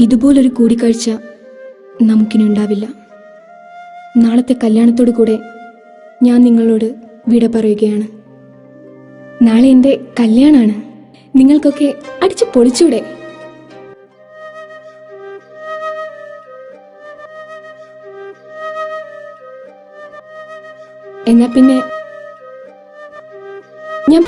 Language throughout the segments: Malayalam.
ഇതുപോലൊരു കൂടിക്കാഴ്ച നമുക്കിനി ഉണ്ടാവില്ല. നാളത്തെ കല്യാണത്തോടു കൂടെ ഞാൻ നിങ്ങളോട് വിട പറയുകയാണ്. നാളെ എൻ്റെ കല്യാണമാണ്. നിങ്ങൾക്കൊക്കെ അടിച്ചു പൊളിച്ചൂടെ? എന്നാ പിന്നെ ഞാൻ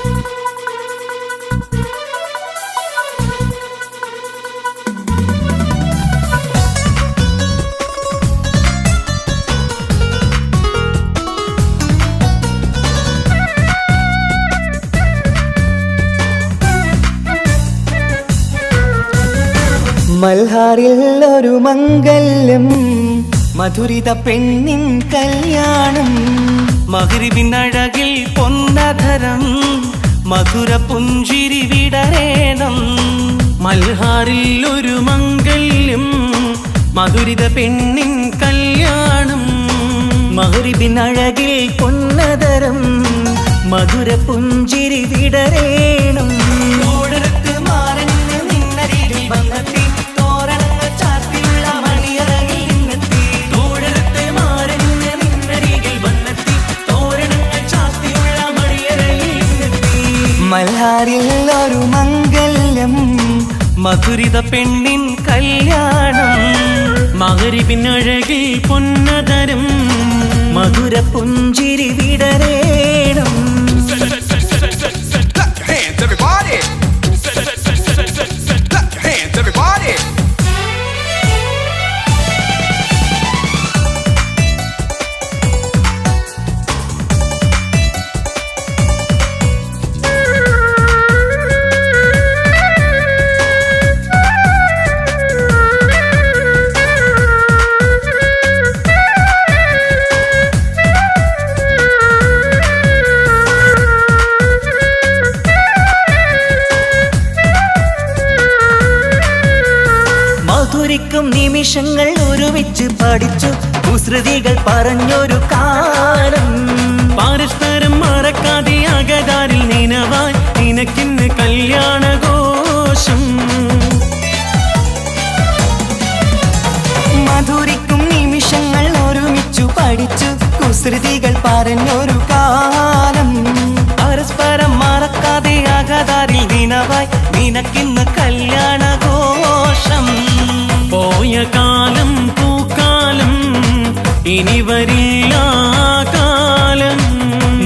മൽഹാറിൽ ഒരു മംഗല്യം, മധുരിത പെണ്ണിൻ കല്യാണം. മഗ്രിബിൻ അഴകിൽ പൊന്നധരം, മധുര പുഞ്ചിരി വിടരേണം. മൽഹാറിൽ ഒരു മംഗല്യം, മധുരിത പെണ്ണിൻ കല്യാണം. മഗ്രിബിൻ അഴകിൽ പൊന്നധരം, മധുര പുഞ്ചിരി വിടരേണം. മൽഹാറിൽ ഒരു മംഗല്യം, മധുരിത പെണ്ണിൻ കല്യാണം. മഗ്രിബിൻ അഴകിൽ പൊന്നധരം, മധുര പുഞ്ചിരി വിടരേണം. മധുരിക്കും നിമിഷങ്ങൾ ഒരുമിച്ച് പഠിച്ചു, കുസൃതികൾ പറഞ്ഞൊരു കാലം. പരസ്പരം മറക്കാതെ അകതാരിൽ നിനവായി നിനക്കിന്ന് കല്യാണഘോഷം. മധുരിക്കും നിമിഷങ്ങൾ ഒരുമിച്ചു പഠിച്ചു, കുസൃതികൾ പറഞ്ഞൊരു കാലം. പരസ്പരം മറക്കാതെ അകതാരിൽ നിനവായി നിനക്കിന്ന് കല്യാണഘോഷം. പോയ കാലം പൂക്കാലം, ഇനി വരില്ല കാലം.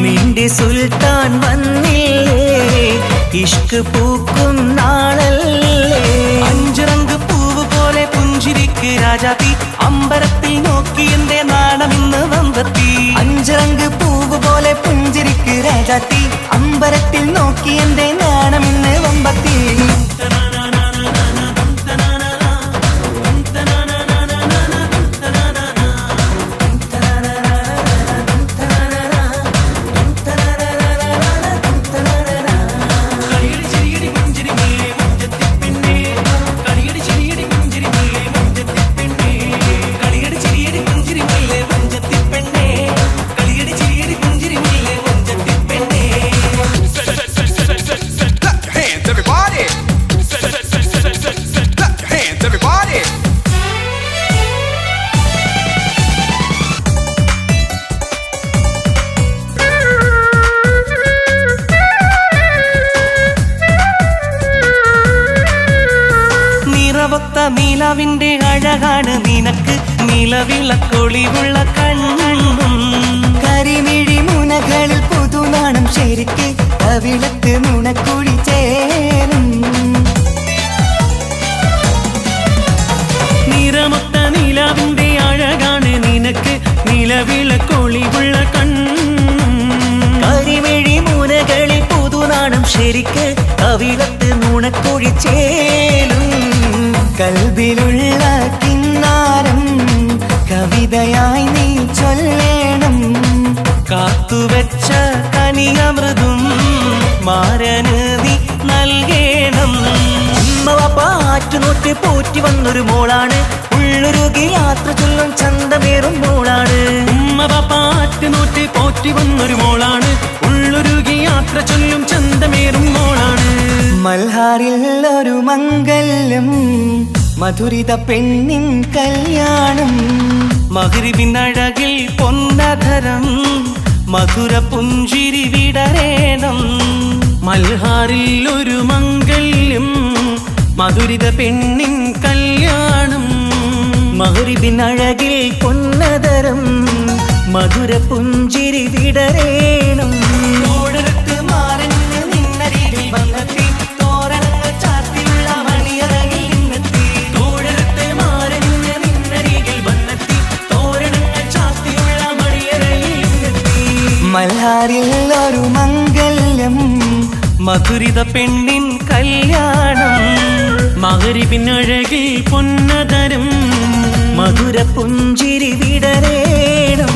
നിന്റെ സുൽത്താൻ വന്നില്ലേ, ഇഷ്ക് പൂക്കും നാളല്ലേ. അഞ്ചിറങ്ക് പൂവ് പോലെ പുഞ്ചിരിക്ക് രാജാത്തി, അമ്പരത്തിൽ നോക്കി എന്റെ നാണമിന്ന് വമ്പത്തി. അഞ്ചിറങ്ക് പൂവ് പോലെ പുഞ്ചിരിക്ക് രാജാത്തി, അമ്പരത്തിൽ നോക്കി എന്റെ നാണമിന്ന് വമ്പത്തി. നിലവിന്റെ അഴകാണ് നിനക്ക്, നിലവിളക്കൊളിവുള്ള കണ്ണും. കരിമിഴി മുനകളിൽ പുതുനാണം ശരിക്ക്, കവിളത്ത് നുണക്കുഴി ചേരും. നിറമൊത്ത നിലവിന്റെ അഴകാണ് നിനക്ക്, നിലവിളക്കൊളിവുള്ള കണ്ണും. കരിമിഴി മുനകളിൽ പുതുനാണം ശരിക്ക്, കവിളത്ത് നുണക്കുഴി ചേരും. കൽബിലുള്ള കിന്നാരം കവിതയായി നീ ചൊല്ലേണം. കാത്തുവെച്ച കനിയമൃതും മാരന് നീ നൽകേണം. പാറ്റുനോറ്റ് പോറ്റി വന്നൊരു മോളാണ്, ഉള്ളൊരുകി യാത്ര ചൊല്ലും ചന്തമേറും മോളാണ്. പാറ്റുനോറ്റ് പോറ്റി വന്നൊരു മോളാണ്, ഉള്ളൊരുകി യാത്ര ചൊല്ലും ചന്തമേറും മോളാണ്. മൽഹാറിൽ ഒരു മംഗല്യം, മധുരിത പെണ്ണിൻ കല്യാണം. മഗ്രിബിനഴകിൽ പൊന്നധരം മധുര പുഞ്ചിരി വിടരേണം. മൽഹാറിൽ ഒരു മംഗല്യം മധുരിത പെണ്ണിൻ കല്യാണം. മഗ്രിബിനഴകിൽ പൊന്നധരം മധുര പുഞ്ചിരി വിടരേണം. തോടരത്ത് മാറന്ന് നിന്നരികിൽ വന്നെത്തി തോരണങ്ങൾ ചാർത്തിയുള്ള മണിയറകിൽ നിന്നെത്തി. തോടരത്തെ മാറന്ന് നിന്നരികിൽ വന്നെത്തി തോരണങ്ങൾ ചാർത്തിയുള്ള മണിയറയിൽ നിന്നെത്തി. മൽഹാറിൽ ഒരു മംഗല്യം മധുരിത പെണ്ണിൻ കല്യാണം. മഗ്രിബിനഴകിൽ പൊന്നതരം മധുര പുഞ്ചിരി വിടരേണം.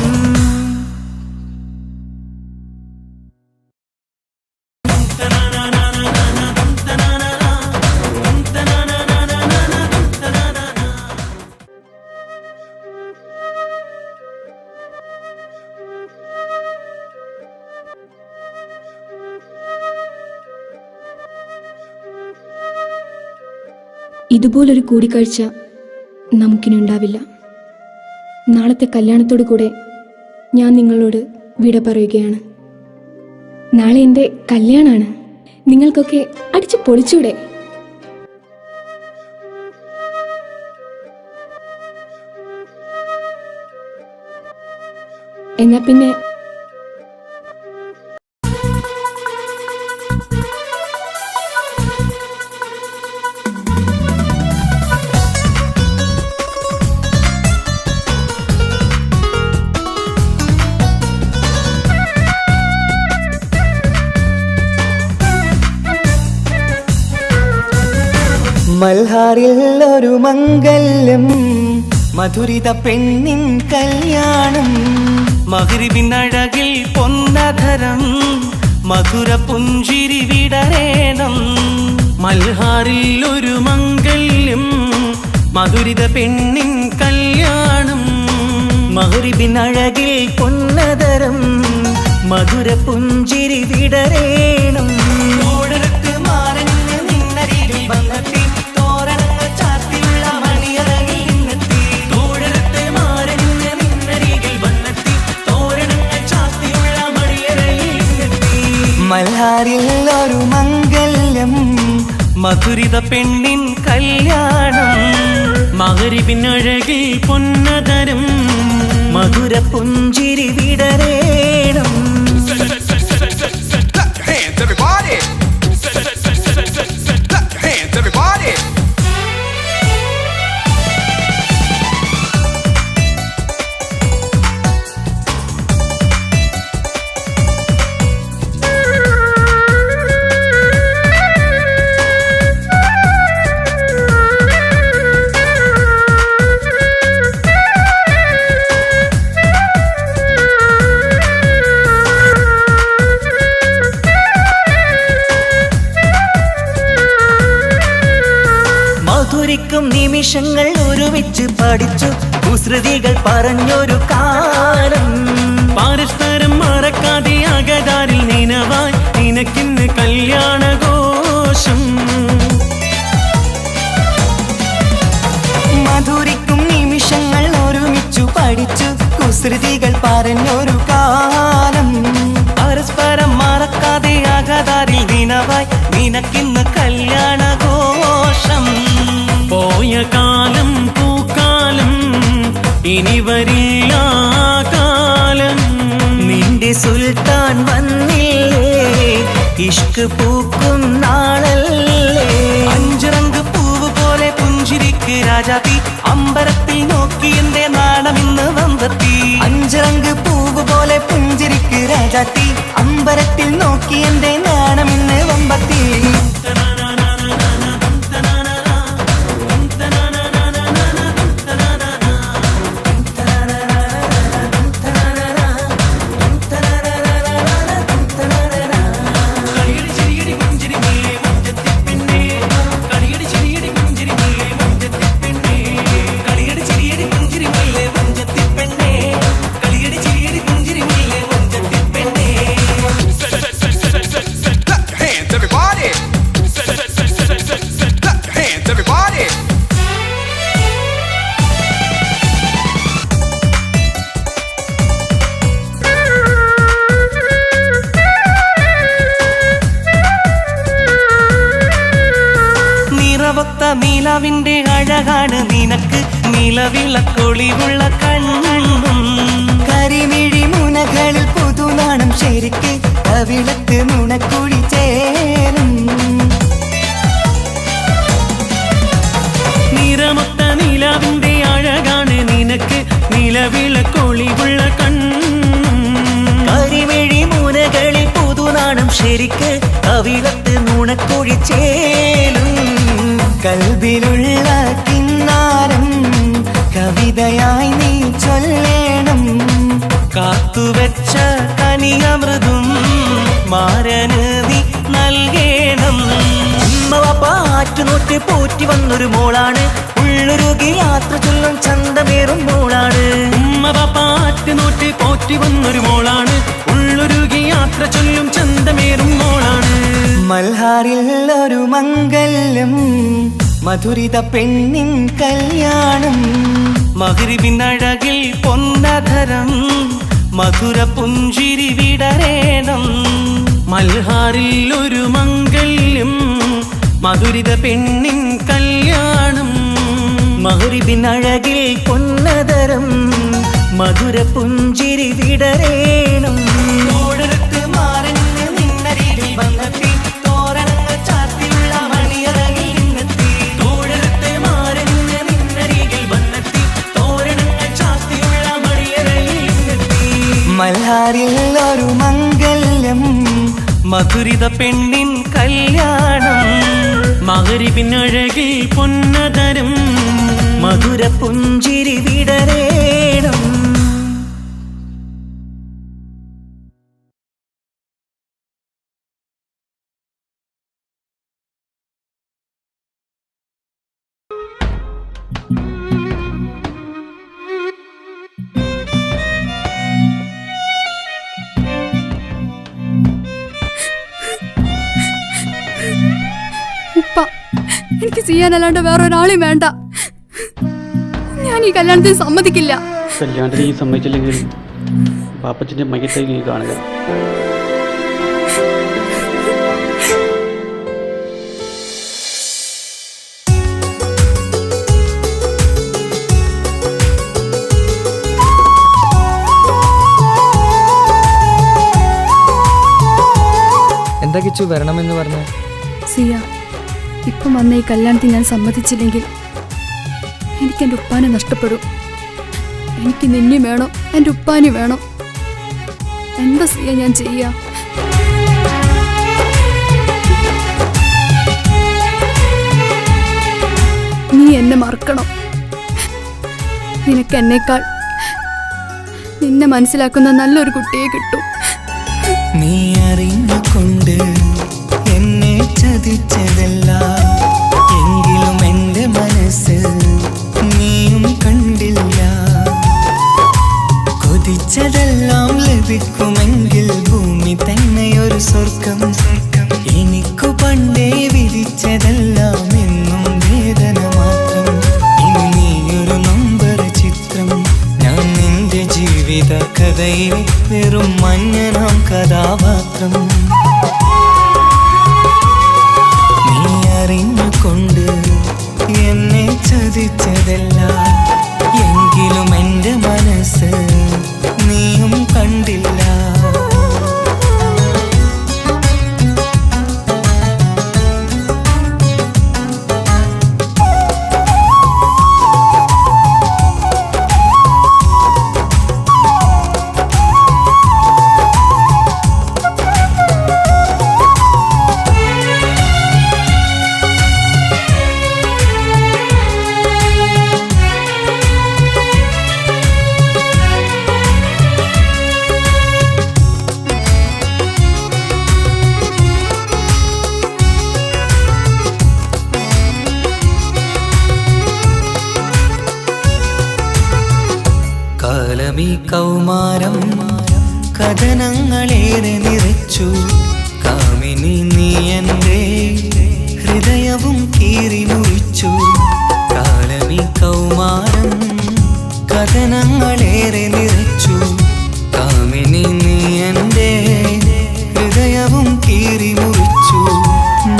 ഇതുപോലൊരു കൂടിക്കാഴ്ച നമുക്കിനി ഉണ്ടാവില്ല. നാളത്തെ കല്യാണത്തോടു കൂടെ ഞാൻ നിങ്ങളോട് വിട പറയുകയാണ്. നാളെ എൻ്റെ കല്യാണമാണ്. നിങ്ങൾക്കൊക്കെ അടിച്ചു പൊളിച്ചൂടെ? എന്നാ പിന്നെ മൽഹാറിൽ ഒരു മംഗല്യം മധുരിത പെണ്ണിൻ കല്യാണം. മഗ്രിബിനഴകിൽ പൊന്നധരം മധുര പുഞ്ചിരി വിടരേണം. മൽഹാറിൽ ഒരു മംഗല്യം മധുരിത പെണ്ണിൻ കല്യാണം. മഗ്രിബിനഴകിൽ പൊന്നധരം മധുര പുഞ്ചിരി വിടരേണം. തോടരത്ത് മാറന്ന് നിന്നരികിൽ വന്നെത്തി തോരണങ്ങൾ ചാർത്തിയുള്ള മണിയറകിൽ നിന്നെത്തി. തോടരത്തെ മാറന്ന് നിന്നരികിൽ വന്നെത്തി തോരണങ്ങൾ ചാർത്തിയുള്ള മണിയറയിൽ നിന്നെത്തി. മൽഹാറിൽ ഒരു മംഗല്യം മധുരിത പെണ്ണിൻ കല്യാണം. മഗ്രിബിനഴകിൽ പൊന്നതരം മധുര പുഞ്ചിരി വിടരേണം. Clap your hands, everybody. Clap your hands, everybody. മധുരിക്കും നിമിഷങ്ങൾ ഒരുമിച്ച് പഠിച്ചു കുസൃതികൾ പറഞ്ഞൊരു കാലം. പരസ്പരം മറക്കാതെ അകതാരിൽ നിനവായി നിനക്കിന്ന് കല്യാണഘോഷം. മധുരിക്കും നിമിഷങ്ങൾ ഒരുമിച്ചു പഠിച്ചു കുസൃതികൾ പറഞ്ഞൊരു കാലം. പരസ്പരം മറക്കാതെ അകതാരിൽ നിനവായി നിനക്കിന്ന് കല്യാണഘോഷം. പോയ കാലം പൂക്കാലം ഇനി വരില്ല കാലം. നിന്റെ സുൽത്താൻ വന്നില്ലേ ഇഷ്ക് പൂക്കും നാളല്ലേ. അഞ്ചിറങ്ക് പൂവ് പോലെ പുഞ്ചിരിക്ക് രാജാത്തി അമ്പരത്തിൽ നോക്കി എന്റെ നാണമിന്ന് വന്നെത്തി. അഞ്ചിറങ്ക് പൂവ് പോലെ പുഞ്ചിരിക്ക് രാജാത്തി അമ്പരത്തിൽ നോക്കി എന്റെ നാണമിന്ന് വമ്പത്തി. Clap your hands, നിലാവിന്റെ അഴകാണ് നിനക്ക് നിലവിളക്കൊളിവുള്ള കണ്ണും കരിമിഴി മുനകളിൽ പുതുനാണം ശരിക്ക് കവിളത്ത് നുണക്കുഴി ചേരും നിറമൊത്ത നിലാവിന്റെ അഴകാണ് നിനക്ക് നിലവിളക്കൊളിവുള്ള കണ്ണും കരിമിഴി മുനകളിൽ പുതുനാണം ശരിക്ക് കവിളത്ത് നുണക്കുഴി ചേരും കൽബിലുള്ള കിന്നാരം കവിതയായി നീ ചൊല്ലേണം കാത്തുവെച്ച കനിയമൃതും മാരന് നീ നൽകേണം പാറ്റുനോറ്റ് പോറ്റി വന്നൊരു മോളാണ് ഉള്ളൊരുകി യാത്ര ചൊല്ലും ചന്തമേറും മോളാണ് ഉമ്മ പാറ്റുനോറ്റ് പോറ്റി വന്നൊരു മോളാണ് ഉള്ളൊരുകി യാത്ര ചൊല്ലും ചന്തമേറും മോളാണ് മൽഹാറിൽ ഒരു മംഗല്യം മധുരിത പെണ്ണിൻ കല്യാണം മഗ്രിബിനഴകിൽ പൊന്നധരം മധുര പുഞ്ചിരി വിടരേണം മൽഹാറിൽ ഒരു മംഗല്യം മധുരിത പെണ്ണിൻ കല്യാണം മഗ്രിബിനഴകിൽ പൊന്നതരം മധുര പുഞ്ചിരി വിടരേണം തോടരത്ത് മാറഞ്ഞ് നിന്നരികിൽ വന്നെത്തി തോരണങ്ങൾ ചാർത്തിയുള്ള മണിയറകിൽ നിന്നെത്തി തോഴരത്തെ മാറഞ്ഞ് നിന്നരികിൽ വന്നെത്തി തോരണങ്ങൾ ചാർത്തിയുള്ള മണിയറയിൽ നിന്നെത്തി മൽഹാറിൽ ഒരു മംഗല്യം മധുരിത പെണ്ണിൻ കല്യാണം മഗ്രിബിനഴകിൽ പൊന്നതരം മധുര പുഞ്ചിരി വിടരേണം ഉപ്പ, എനിക്ക് ചെയ്യാനല്ലാണ്ട് വേറൊരാളെയും വേണ്ട. ഞാൻ ഈ കല്യാണത്തിന് സമ്മതിക്കില്ല. കല്യാണത്തിന് ഈ സമ്മതിച്ചില്ലെങ്കിൽ പാപ്പച്ചൻ്റെ മയ്യത്തായി നീ കാണുക. എന്താ കിച്ചു വരണമെന്ന് പറഞ്ഞു? സിയ, ഇപ്പം വന്ന ഈ കല്യാണത്തിന് ഞാൻ സമ്മതിച്ചില്ലെങ്കിൽ എനിക്ക് എൻ്റെ ഉപ്പാനെ നഷ്ടപ്പെടും. എനിക്ക് നിന്നെ വേണം, എൻ്റെ ഉപ്പാനെ വേണം. എന്താ സിയ ഞാൻ ചെയ്യാ? നീ എന്നെ മറക്കണം. നിനക്ക് എന്നേക്കാൾ നിന്നെ മനസ്സിലാക്കുന്ന നല്ലൊരു കുട്ടിയെ കിട്ടും. നീ അറിഞ്ഞുകൊണ്ട് എന്നെ ചതിച്ചതല്ല, എങ്കിലും എൻ്റെ മനസ്സ് നീയും കണ്ടില്ല. കൊതിച്ചതെല്ലാം ലഭിക്കുമെങ്കിൽ ഭൂമി തന്നെ ഒരു സ്വർഗം. എനിക്കു പണ്ടേ വിധിച്ചതെല്ലാം എന്നും വേദന മാത്രം. ഇനി നീയൊരു നമ്പർ ചിത്രം, ഞാൻ നിന്റെ ജീവിത കഥയിൽ വെറും മഞ്ഞനാം കഥാപാത്രം. നീ അറിഞ്ഞുകൊണ്ട് എന്നെ ചതിച്ചതല്ല, എങ്കിലും എൻ്റെ മനസ്സ് നീയും കണ്ടില്ല. കാലമീ കൗമാരം കഥനങ്ങളേറെ നിറച്ചു. കാമിനി നീ എൻ്റെ ഹൃദയവും കീറി മുറിച്ചു. കാലമീ കൗമാരം കഥനങ്ങളേറെ നിറച്ചു. കാമിനി നീ എൻ്റെ ഹൃദയവും കീറി മുറിച്ചു.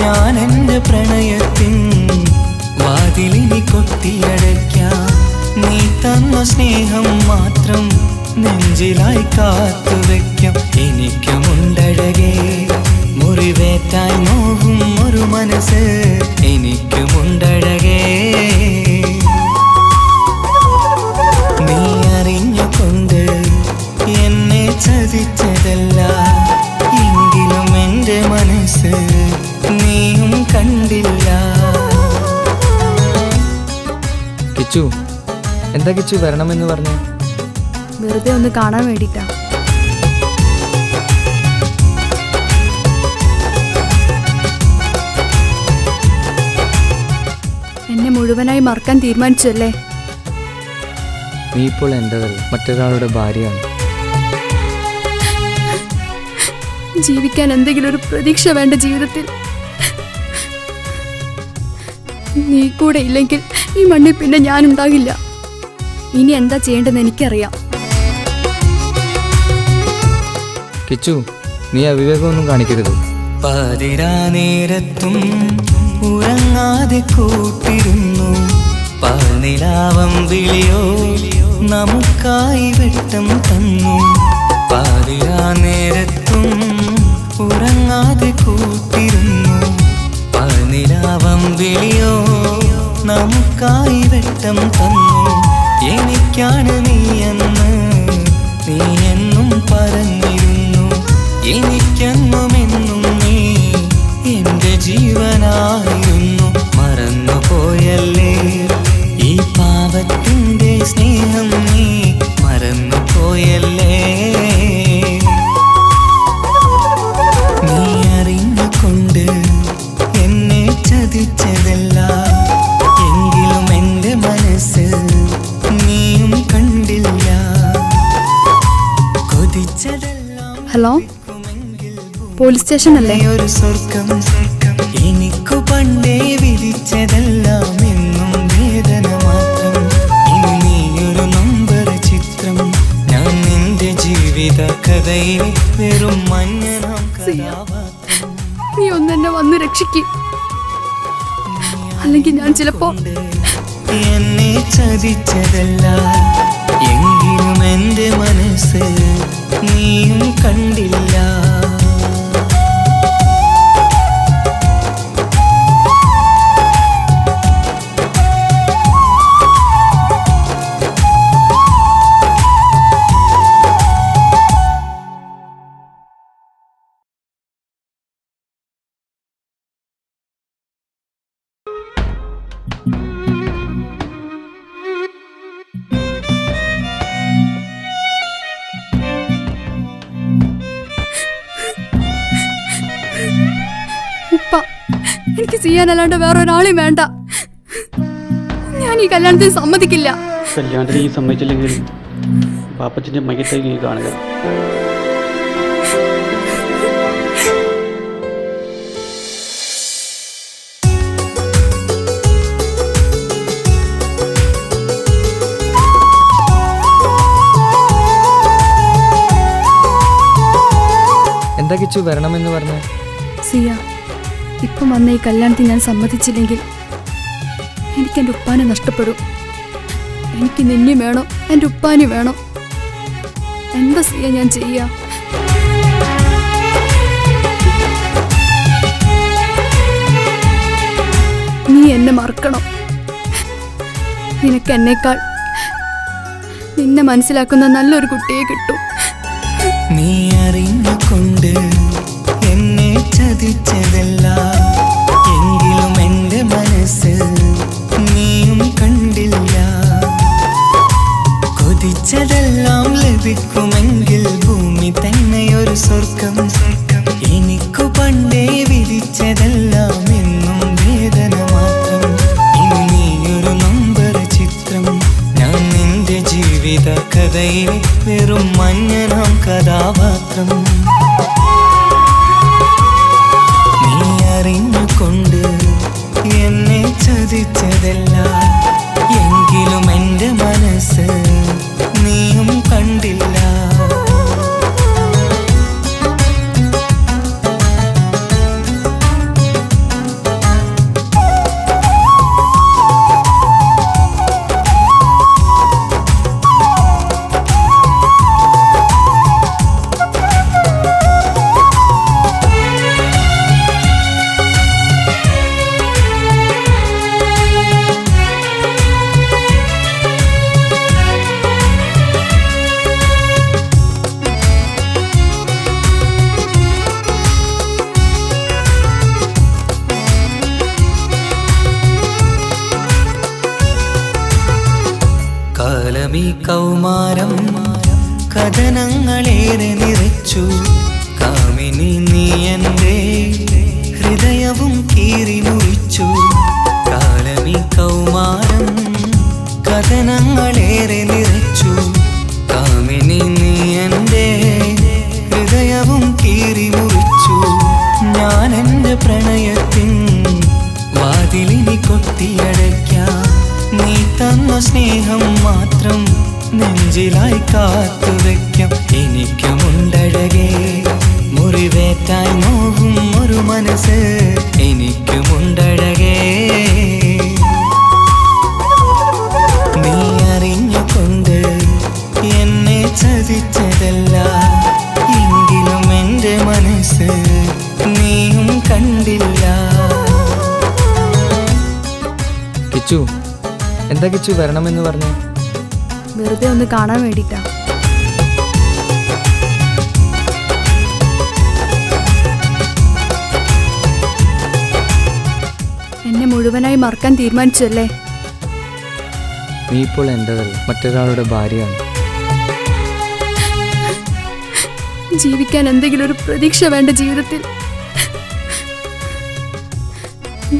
ഞാൻ എൻ്റെ പ്രണയത്തിൻ വാതിൽ കാത്തുവെക്കും എനിക്കുമുണ്ടഴകേ മുറിവേറ്റാൻ നോവും ഒരു മനസ്സ് എനിക്കുമുണ്ടഴകേ നീ അറിഞ്ഞുകൊണ്ട് എന്നെ ചതിച്ചതല്ല എങ്കിലും എൻ്റെ മനസ്സ് നീയും കണ്ടില്ല. കിച്ചു, എന്താ കിച്ചു വരണമെന്ന് പറഞ്ഞു? വെറുതെ ഒന്ന് കാണാൻ വേണ്ടിട്ടാ. എന്നെ മുഴുവനായി മറക്കാൻ തീരുമാനിച്ചല്ലേ? നീ ഇപ്പോൾ എൻ്റെതല്ല, മറ്റൊരാളുടെ ഭാര്യയാണ്. ജീവിക്കാൻ എന്തെങ്കിലും ഒരു പ്രതീക്ഷ വേണ്ട ജീവിതത്തിൽ. നീ കൂടെ ഇല്ലെങ്കിൽ ഈ മണ്ണിൽ പിന്നെ ഞാനുണ്ടാകില്ല. ഇനി എന്താ ചെയ്യേണ്ടതെന്ന് എനിക്കറിയാം. കിച്ചു, നീ അവിവേകമൊന്നും കാണിക്കരുത്. പാതിരാ നേരത്തും ഉറങ്ങാതെ കൂട്ടിരുന്നു പാൽനിലാവം വിളിയോ നമുക്കായി വെട്ടം തന്നു. പാതിരാ നേരത്തും ഉറങ്ങാതെ കൂട്ടിരുന്നു പാൽനിലാവം വിളിയോ നമുക്കായി വെട്ടം തന്നു. എനിക്കാണ് നീയെന്ന് നീ എന്നും പറഞ്ഞിരുന്നു. എനിക്കെന്നുമെന്നും നീ എൻ്റെ ജീവനായിരുന്നു. മറന്നുപോയല്ലേ ഈ പാവത്തിൻ്റെ സ്നേഹം, നീ മറന്നുപോയല്ലേ. നീ അറിഞ്ഞുകൊണ്ട് എന്നെ ചതിച്ചതല്ല എങ്കിലും എൻ്റെ മനസ്സ് നീയും കണ്ടില്ല. കൊതിച്ചതെല്ലാം ഹലോ, പോലീസ് സ്റ്റേഷൻ അല്ലേ? ഒരു സ്വർഗം എനിക്കു പണ്ടേ വിധിച്ചതെല്ലാം എന്നും വേദന മാത്രം. ഇനി നീയൊരു നമ്പർ ചിത്രം, ഞാൻ നിന്റെ ജീവിത കഥയിൽ വെറും മഞ്ഞനാം കഥാപാത്രം. നീ ഒന്നെന്നെ വന്ന് രക്ഷിക്കും, അല്ലെങ്കിൽ ഞാൻ ചിലപ്പോ. എന്നെ ചതിച്ചതല്ല എങ്കിലും എൻ്റെ മനസ്സ് നീയും കണ്ടില്ല. ഉപ്പ, എനിക്ക് ചെയ്യാനല്ലാണ്ട് വേറെ ഒരാളെയും വേണ്ട. ഞാൻ ഈ കല്യാണത്തിന് സമ്മതിക്കില്ല. കല്യാണത്തിന് ഈ സമ്മതിച്ചില്ലെങ്കിൽ പാപ്പച്ചൻ്റെ മയ്യത്തായി നീ കാണുക. എന്താ കിച്ചു വരണമെന്ന് പറഞ്ഞു? സിയ, ഇപ്പം വന്ന ഈ കല്യാണത്തിന് ഞാൻ സമ്മതിച്ചില്ലെങ്കിൽ എനിക്ക് എൻ്റെ ഉപ്പാനെ നഷ്ടപ്പെടും. എനിക്ക് നിന്നെ വേണം, എൻ്റെ ഉപ്പാനെ വേണം. എന്താ സിയ ഞാൻ ചെയ്യാ? നീ എന്നെ മറക്കണം. നിനക്ക് എന്നേക്കാൾ നിന്നെ മനസ്സിലാക്കുന്ന നല്ലൊരു കുട്ടിയെ കിട്ടും. നീ അറിഞ്ഞുകൊണ്ട് എന്നെ ചതിച്ചതല്ല എങ്കിലും എൻ്റെ മനസ്സ് നീയും കണ്ടില്ല. കൊതിച്ചതെല്ലാം ലഭിക്കുമെങ്കിൽ ഭൂമി തന്നെയൊരു സ്വർഗം. എനിക്കു പണ്ടേ വിധിച്ചതെല്ലാം എന്നും വേദന മാത്രം. ഇനി നീയൊരു നമ്പർ ചിത്രം, ഞാൻ നിന്റെ ജീവിത കഥയിൽ വെറും മഞ്ഞനാം കഥാപാത്രം. കാലമീ കൗമാരം കഥനങ്ങളേറെ നിറച്ചു. കാമിനി നീ എൻ്റെ ഹൃദയവും കീറി മുറിച്ചു. കാലമീ കൗമാരം കഥനങ്ങളേറെ നിറച്ചു. കാമിനി നീ എൻ്റെ ഹൃദയവും കീറി മുറിച്ചു. ഞാൻ എൻ്റെ പ്രണയത്തിൻ വാതിലിനി കൊട്ടിയടയ്ക്കാം. നീ തന്ന സ്നേഹം മാത്രം നെഞ്ചിലായി കാത്തുവെക്കാം. എനിക്കുമുണ്ടഴകേ മുറിവേറ്റായി നോവും ഒരു മനസ്സ്. എനിക്കുമുണ്ടഴകേ നീ അറിഞ്ഞുകൊണ്ട് എന്നെ ചതിച്ചതല്ല. എങ്കിലും എൻ്റെ മനസ്സ് നീയും കണ്ടില്ല. കിച്ചു, എന്താ കിച്ചു വരണമെന്ന് പറഞ്ഞു? വെറുതെ ഒന്ന് കാണാൻ വേണ്ടിട്ടാ. എന്നെ മുഴുവനായി മറക്കാൻ തീരുമാനിച്ചല്ലേ? നീ ഇപ്പോൾ എൻ്റെതല്ല, മറ്റൊരാളുടെ ഭാര്യയാണ്. ജീവിക്കാൻ എന്തെങ്കിലും ഒരു പ്രതീക്ഷ വേണ്ട ജീവിതത്തിൽ.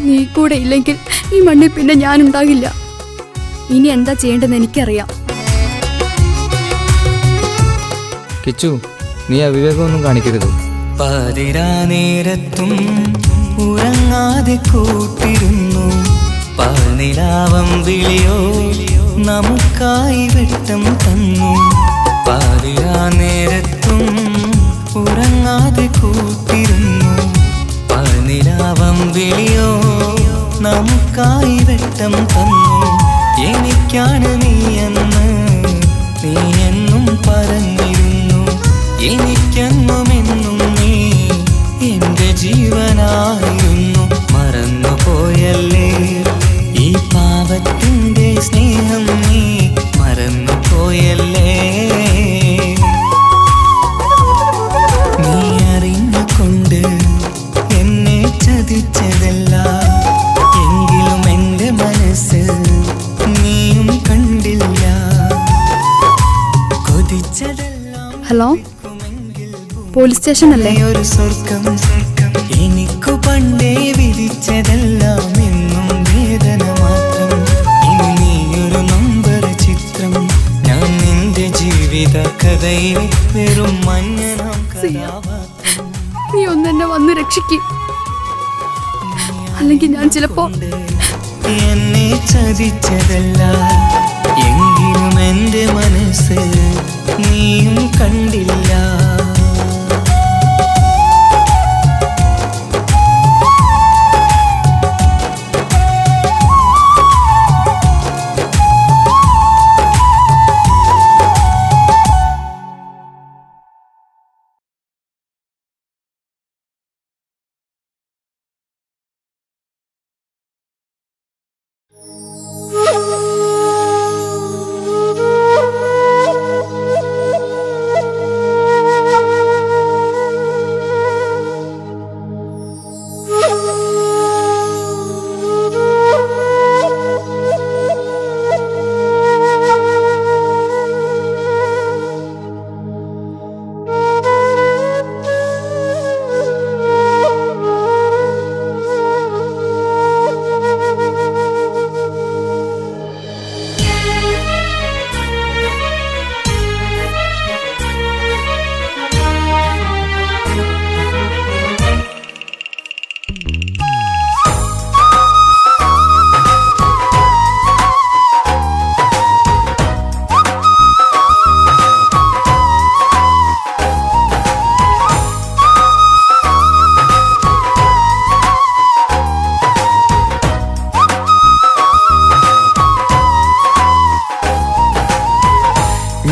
നീ കൂടെ ഇല്ലെങ്കിൽ ഈ മണ്ണിൽ പിന്നെ ഞാനുണ്ടാകില്ല. ഇനി എന്താ ചെയ്യേണ്ടതെന്ന് എനിക്കറിയാം. കിച്ചു, നീ അവിവേകമൊന്നും കാണിക്കരുത്. പാതിരാ നേരത്തും ഉറങ്ങാതെ കൂട്ടിരുന്നു. പാൽനിലാവം വിളിയോ നമുക്കായി വെട്ടം തന്നു. പാതിരാ നേരത്തും ഉറങ്ങാതെ കൂട്ടിരുന്നു. പാൽനിലാവം വിളിയോ നമുക്കായി വെട്ടം തന്നു. എനിക്കാണ് നീയെന്ന് നീ എന്നും പറഞ്ഞിരുന്നു. എനിക്കെന്നുമെന്നും നീ എൻ്റെ ജീവനായിരുന്നു. മറന്നുപോയല്ലേ ഈ പാവത്തിൻ്റെ സ്നേഹം, നീ മറന്നുപോയല്ലേ. നീ അറിഞ്ഞുകൊണ്ട് എന്നെ ചതിച്ചതല്ല. എങ്കിലും എൻ്റെ മനസ്സ് നീയും കണ്ടില്ല. കൊതിച്ചതെല്ലാം ഹലോ, പോലീസ് സ്റ്റേഷൻ അല്ലേ? ഒരു സ്വർഗം എനിക്കു പണ്ടേ വിധിച്ചതെല്ലാം എന്നും വേദന മാത്രം. ഇനി നീയൊരു നമ്പർ ചിത്രം. ഞാൻ നിന്റെ ജീവിത കഥയിലെ വെറും മഞ്ഞനാം കഥാപാത്രം. നീ ഒന്നെന്നെ വന്ന് രക്ഷിക്ക്, അല്ലെങ്കിൽ ഞാൻ ചിലപ്പോ എന്നെ ചതിച്ചതല്ല. എങ്കിലും എൻ്റെ മനസ്സ് നീയും കണ്ടില്ല.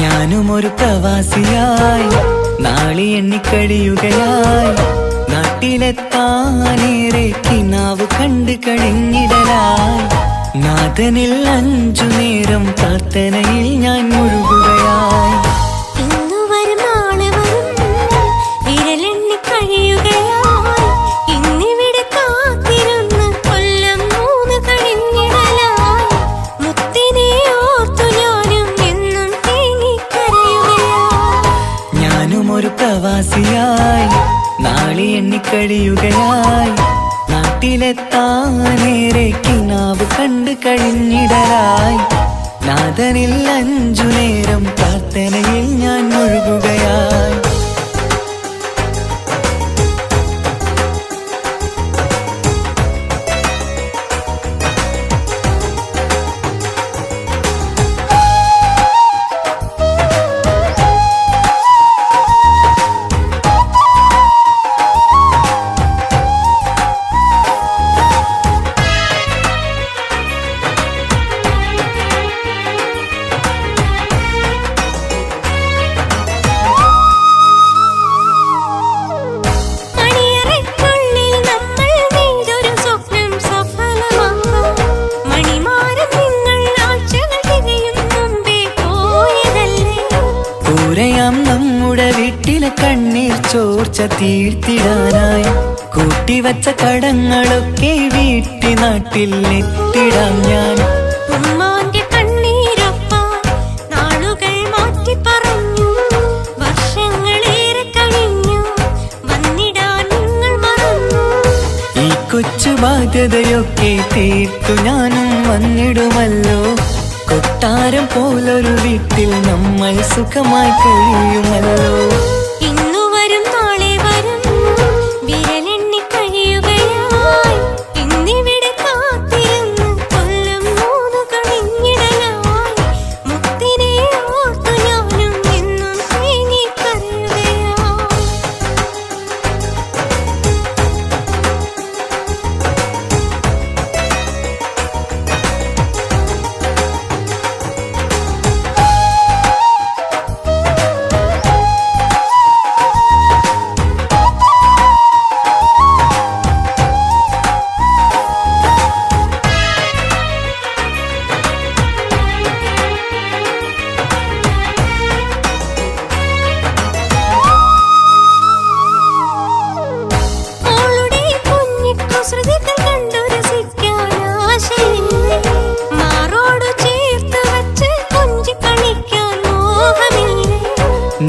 ഞാനും ഒരു പ്രവാസിയായി നാളി എണ്ണിക്കഴിയുകയായി. നാട്ടിലെത്താനേറെ കിനാവ് കണ്ട് കഴിഞ്ഞിടലായി. നാഥനിൽ 5 നേരം പ്രാർത്ഥനയിൽ ഞാൻ മുഴുകുകയായി. മുത്തിനെ ഓർത്തു ഞാനും എന്നും നാളുകളായി നാളെ എണ്ണിക്കഴിയുകയായി നാട്ടിലെത്താനേറെ കിനാവ് കണ്ടു കഴിഞ്ഞിടലായി നാഥനിൽ 5 നേരം പ്രാർത്ഥനയിൽ ഞാൻ മുഴുകുകയായി നമ്മുടെ വീട്ടിലെ കണ്ണീർ ചോർച്ച തീർത്തിടാനായി കൂട്ടിവച്ച കടങ്ങളൊക്കെ വീട്ടി നാട്ടിൽ എത്തിടാം ഞാൻ നാളുകൾ മാറ്റി പറഞ്ഞു വർഷങ്ങളേറെ കഴിഞ്ഞു വന്നിടാൻ നിങ്ങൾ മറന്നു ഈ കൊച്ചു ബാധ്യതയൊക്കെ തീർത്തു ഞാനും വന്നിടുമല്ലോ കൊട്ടാരം പോലൊരു വീട്ടിൽ നമ്മൾ സുഖമായി കഴിയുമല്ലോ ഇന്നു വരും നാളെ വരും വിരലെണ്ണി കഴിയുകയായി ഇന്നിവിടെ കാത്തിരുന്ന് കൊല്ലം 3 കഴിഞ്ഞിടലായി മുത്തിനെ ഓർത്തു ഞാനും എന്നും തേങ്ങിക്കരയുകയായി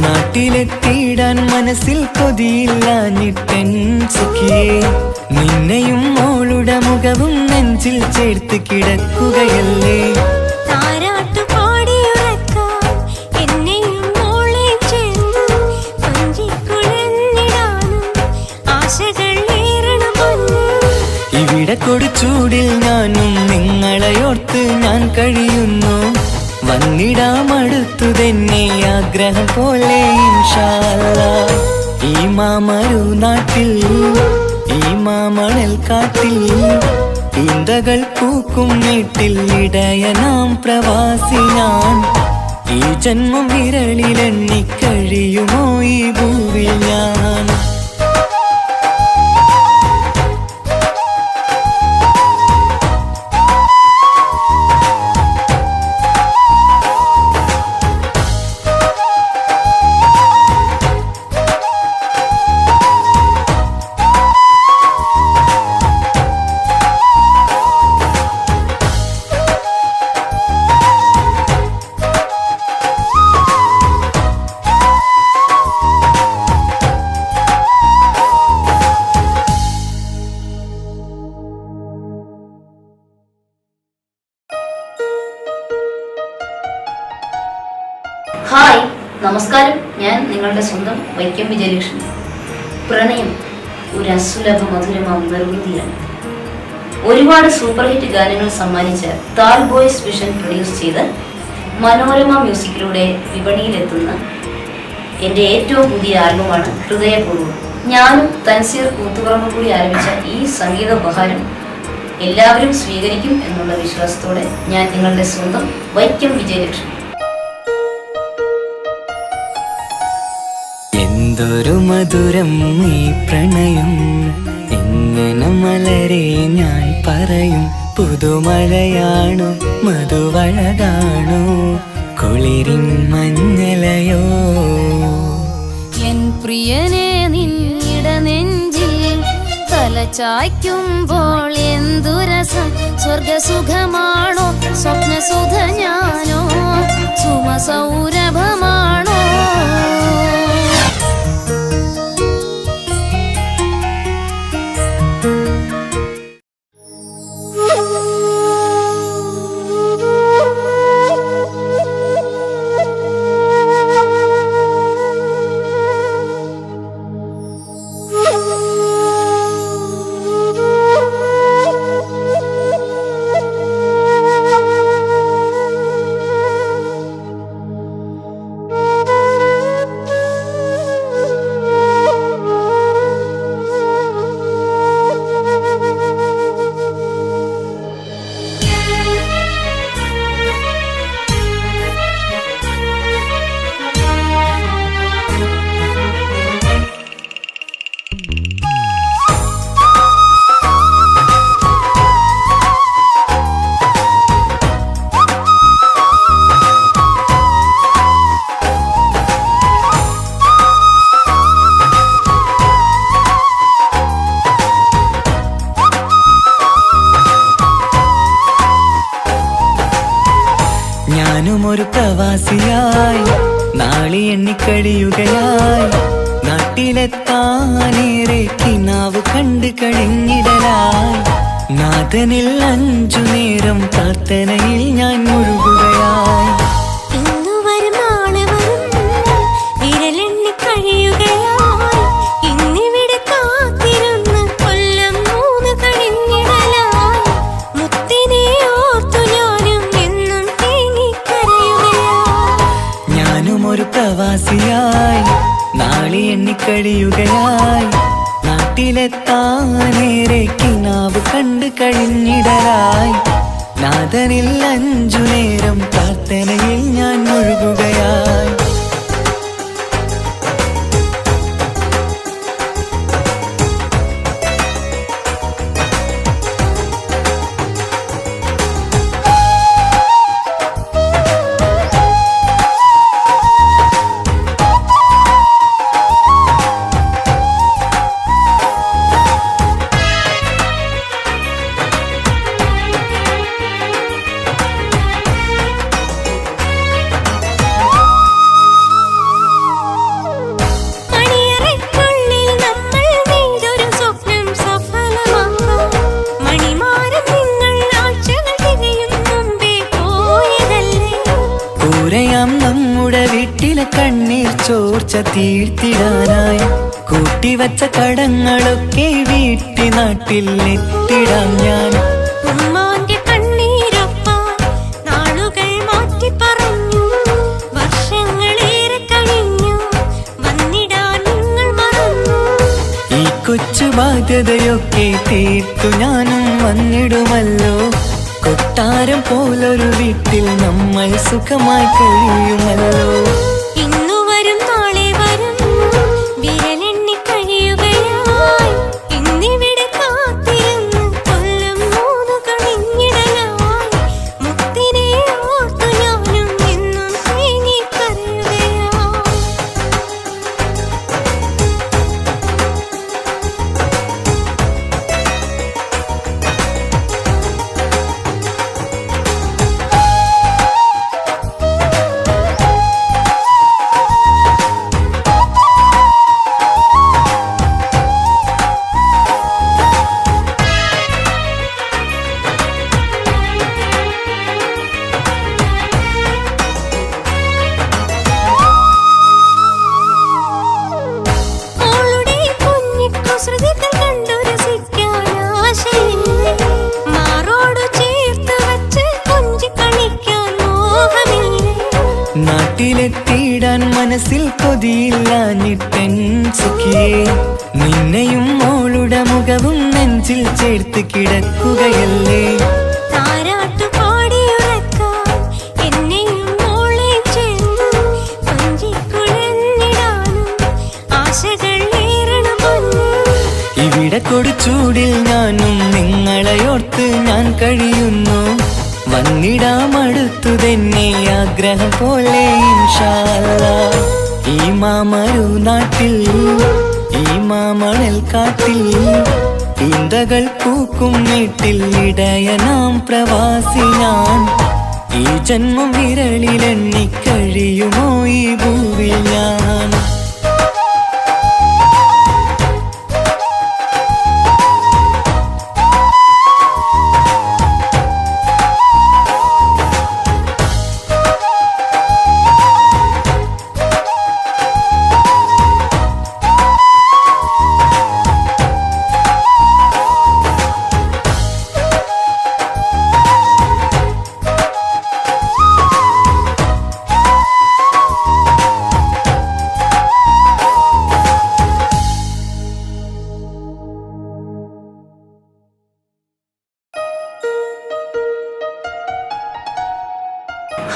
നാട്ടിലെത്തിയിടാൻ മനസ്സിൽ കൊതിയില്ലാഞ്ഞിട്ടെൻ സുഖിയേ നിന്നെയും മോളുടെ മുഖവും നെഞ്ചിൽ ചേർത്ത് കിടക്കുകയല്ലേ ഇവിടെ കൊടുച്ചൂടിൽ ഞാനും നിങ്ങളെയോർത്ത് ഞാൻ കഴിയുന്നു വന്നിടാം അടുത്തു തന്നെ ആഗ്രഹം പോലെ ഇൻഷാ അല്ലാഹ് ഈ മാമരു നാട്ടിൽ ഈ മാമണൽ കാട്ടിൽ ഈന്തകൾ പൂക്കും വീട്ടിൽ ഇടയനാം പ്രവാസി ഞാൻ ഈ ജന്മം വിരളിലെണ്ണി കഴിയുമോ ഈ ഭൂവിൽ ഞാൻ ഹായ് നമസ്കാരം, ഞാൻ നിങ്ങളുടെ സ്വന്തം വൈക്കം വിജയലക്ഷ്മി. പ്രണയം ഒരു അസുലഭ മധുരമാം നിർവൃതിയാണ്. ഒരുപാട് സൂപ്പർ ഹിറ്റ് ഗാനങ്ങൾ സമ്മാനിച്ച താൽ ബോയ്സ് വിഷൻ പ്രൊഡ്യൂസ് ചെയ്ത് മനോരമ മ്യൂസിക്കിലൂടെ വിപണിയിലെത്തുന്ന എൻ്റെ ഏറ്റവും പുതിയ ആൽബമാണ് ഹൃദയപൂർവ്വം. ഞാനും തൻസീർ കൂത്തുപറമ്പ് കൂടി ആരംഭിച്ച ഈ സംഗീത ഉപഹാരം എല്ലാവരും സ്വീകരിക്കും എന്നുള്ള വിശ്വാസത്തോടെ ഞാൻ നിങ്ങളുടെ സ്വന്തം വൈക്കം വിജയലക്ഷ്മി. എന്തൊരു മധുരം ഈ പ്രണയം എങ്ങനെ മലരെ ഞാൻ പറയും പുതുമഴയാണോ മധുവഴകാണോ കുളിരിൻ മഞ്ഞലയോ എൻ പ്രിയനെ നിന്നിട നെഞ്ചിൽ തലചായ്ക്കുമ്പോൾ എന്തുരസം സ്വർഗസുഖമാണോ സ്വപ്നസുധ ഞാനോ സുമസൗരഭമാണോ ഒരു പ്രവാസിയായി നാളി എണ്ണിക്കഴിയുകയായി നാട്ടിലെത്താനേറെ കിനാവ് കണ്ടു കഴിഞ്ഞിടലായി നാഥനിൽ 5 നേരം പ്രാർത്ഥനയിൽ ഞാൻ മുഴുകുകയായി. ഇന്നു വരും നാളെ വരും വിരലെണ്ണി കഴിയുകയായി ഇന്നിവിടെ കാത്തിരുന്ന് കൊല്ലം 3 കഴിഞ്ഞിടലായി മുത്തിനെ ഓർത്തു ഞാനും എന്നും തേങ്ങിക്കരയുകയായി. ഞാനും ഒരു പ്രവാസിയായി നാളി എണ്ണിക്കഴിയുകയായി നാട്ടിലെത്താനേറെ കിനാവ് കണ്ടു കഴിഞ്ഞിടലായി നാഥനിൽ 5 നേരം പ്രാർത്ഥനയിൽ ഞാൻ മുഴുകുകയായി. മണിയറയ്ക്കുള്ളിൽ നമ്മൾ നെയ്തൊരു സ്വപ്നം സഫലമാക്കാം. മണിമാരം നിങ്ങൾ ആഴ്ചകൾ തികയും മുമ്പേ പോയതല്ലേ. കൂരയാം നമ്മുടെ വീട്ടിലെ കണ്ണീർ ചോർച്ച തീർത്തിടാനായി കൂട്ടിവച്ച കടങ്ങളൊക്കെ വീട്ടി നാട്ടിൽ എത്തിടാം ഞാൻ. ഉമ്മാന്റെ കണ്ണീരൊപ്പാൻ നാളുകൾ മാറ്റി പറഞ്ഞു. വർഷങ്ങളേറെ കഴിഞ്ഞു വന്നിടാൻ നിങ്ങൾ മറന്നു. ഈ കൊച്ചു ബാധ്യതയൊക്കെ തീർത്തു ഞാനും വന്നിടുമല്ലോ. കൊട്ടാരം പോലൊരു വീട്ടിൽ നമ്മൾ സുഖമായി കഴിയുമല്ലോ. ഇന്നു വരും നാളെ വരും വിരലെണ്ണി കഴിയുകയായി ഇന്നിവിടെ കാത്തിരുന്ന് കൊല്ലം 3 കഴിഞ്ഞിടലായി മുത്തിനെ ഓർത്തു ഞാനും എന്നും തേങ്ങിക്കരയുകയായി. മോളുടെ കുഞ്ഞിക്കുസൃതികൾ കണ്ടു രസിക്കാൻ ആശയില്ലേ. മാറോടു ചേർത്ത് വച്ച് കൊഞ്ചി കളിക്കാൻ മോഹമില്ലേ. നാട്ടിലെത്തിയിടാൻ മനസ്സിൽ കൊതിയില്ലാഞ്ഞിട്ടൻ സുഖിയേ നിന്നെയും മോളുടെ മുഖവും നെഞ്ചിൽ ചേർത്ത് കിടക്കുകയല്ലേ. താരാട്ടു പാടിയുറക്കാൻ എന്നെയും മോളെയും ചേർത്ത് കൊഞ്ചിക്കുഴഞ്ഞിടാനും ആശകൾ ഏറണം പൊന്നേ. ഇവിടെ കൊടുച്ചൂടിൽ ഞാനും നിങ്ങളെയോർത്ത് ഞാൻ കഴിയുന്നു. വന്നിടാമടുത്തു തന്നെ ആഗ്രഹം പോലെ ഇൻഷാ അല്ലാഹ്. ഈ മാമരു നാട്ടിൽ ഈ മാമണൽ കാട്ടിൽ ഈന്തകൾ പൂക്കും വീട്ടിൽ ഇടയനാം പ്രവാസി ഞാൻ. ഈ ജന്മം വിരളിലെണ്ണി കഴിയുമോ ഈ ഭൂവിൽ ഞാൻ.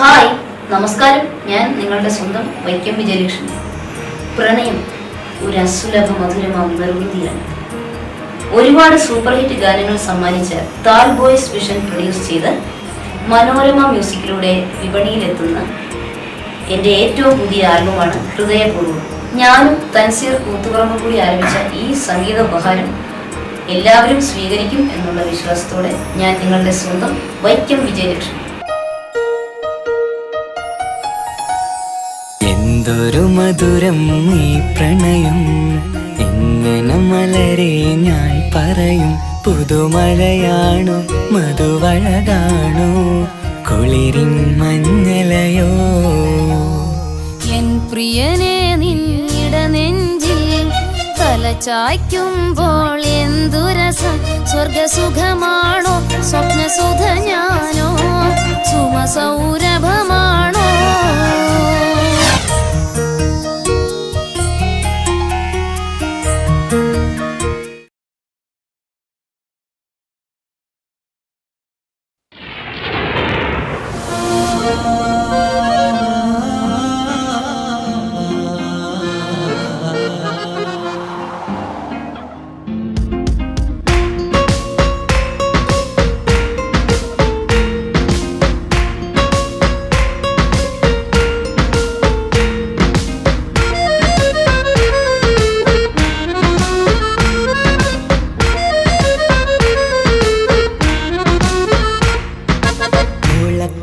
ഹായ്, നമസ്കാരം. ഞാൻ നിങ്ങളുടെ സ്വന്തം വൈക്കം വിജയലക്ഷ്മി. പ്രണയം ഒരു അസുലഭ മധുരമാം നിർവൃതിയാണ്. ഒരുപാട് സൂപ്പർ ഹിറ്റ് ഗാനങ്ങൾ സമ്മാനിച്ച താൽ ബോയ്സ് വിഷൻ പ്രൊഡ്യൂസ് ചെയ്ത് മനോരമ മ്യൂസിക്കിലൂടെ വിപണിയിലെത്തുന്ന എൻ്റെ ഏറ്റവും പുതിയ ആൽബമാണ് ഹൃദയപൂർവ്വം. ഞാനും തൻസീർ കൂത്തുപറമ്പും കൂടി ആരംഭിച്ച ഈ സംഗീത ഉപഹാരം എല്ലാവരും സ്വീകരിക്കും എന്നുള്ള വിശ്വാസത്തോടെ ഞാൻ നിങ്ങളുടെ സ്വന്തം വൈക്കം വിജയലക്ഷ്മി. എന്തൊരു മധുരം ഈ പ്രണയം, എങ്ങനെ മലരെ ഞാൻ പറയും. പുതുമഴയാണോ മധുവഴകാണോ കുളിരിൻ മഞ്ഞലയോ. എൻ പ്രിയനെ നിന്നിട നെഞ്ചിൽ തലചായ്ക്കുമ്പോൾ എന്തു രസം. സ്വർഗസുഖമാണോ സ്വപ്നസുധ ഞാനോ സുമസൗരഭമാണോ.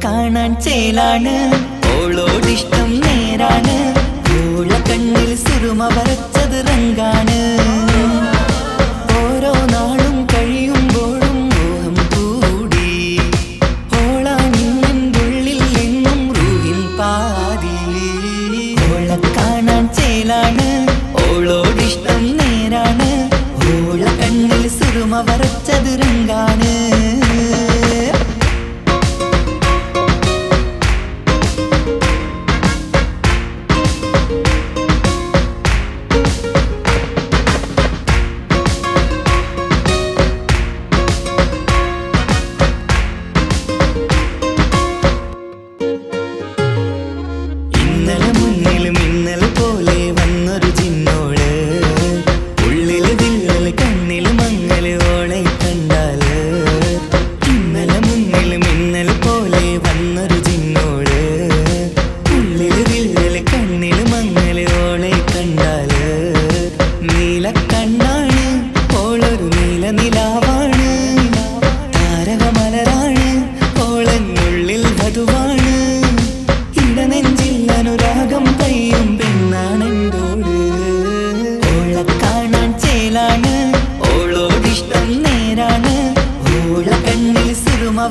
കാണാൻ ചേലാണ് ഓളോടിഷ്ടം നേരാണ്. ഓള കണ്ണിൽ സുറുമ വരച്ചത് റങ്കാണ്. ഓരോ നാളും കഴിയുമ്പോഴും മോഹം കൂടി. ഓളാണിന്നുള്ളിൽ എന്നും റൂഹിൻ പാതി. ഓള കാണാൻ ചേലാണ് ഓളോടിഷ്ടം നേരാണ്. ഓള കണ്ണിൽ സുറുമ വരച്ചത് റങ്കാണ്.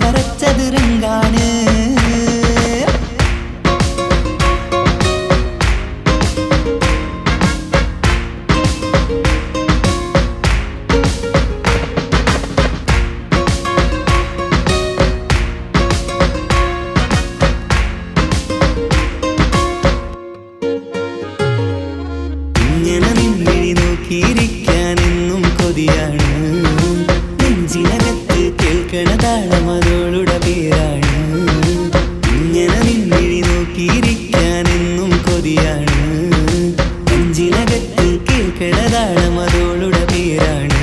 വരച്ചത് രംഗാണ്. ഇങ്ങനെ നിന്നിഴി നോക്കിയിരിക്കാനെന്നും കൊതിയാണ്. നെഞ്ചിനകത്ത് കേൾക്കണ താളമതോളുടെ പേരാണ്. ഇങ്ങനെ നിന്നിഴി നോക്കിയിരിക്കാനെന്നും കൊതിയാണ്. നെഞ്ചിനകത്ത് കേൾക്കണ താളമതോളുടെ പേരാണ്.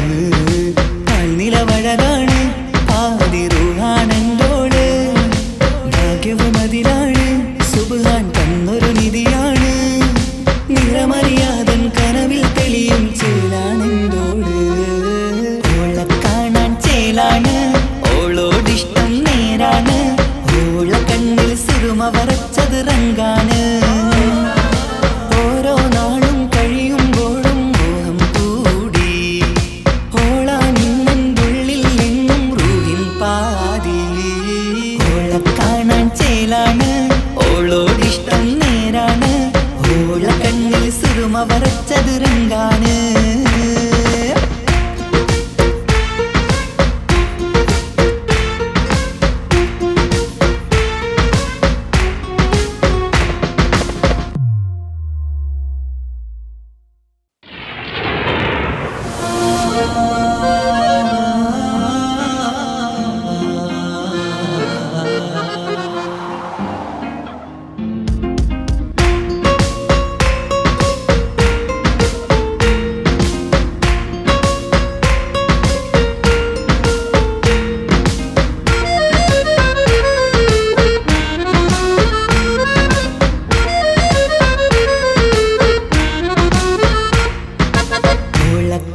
കാൽനിലവഴകാണ് ആദി റൂഹാനെന്തോട്. ഭാഗ്യവും അതിലാണ് സുബ്ഹാൻ തന്നൊരു നിധിയാണ്. നിറമറിയാതൻ കനവിൽ തെളിയും ചേലാണെന്തോട്. ഓളെ കാണാൻ ചേലാണ് ഓളോടിഷ്ടം നേരാണ്. ഓള കണ്ണിൽ സുറുമ വരച്ചത് റങ്കാണ്. ഓരോ നാളും കഴിയുമ്പോഴും മോഹം കൂടി. ഓളാണിന്നുള്ളിൽ എന്നും റൂഹിൻ പാതി. ഓളെ കാണാൻ ചേലാണ് ഓളോടിഷ്ടം നേരാണ്. ഓള കണ്ണിൽ സുറുമ വരച്ചത് രംഗാണ്.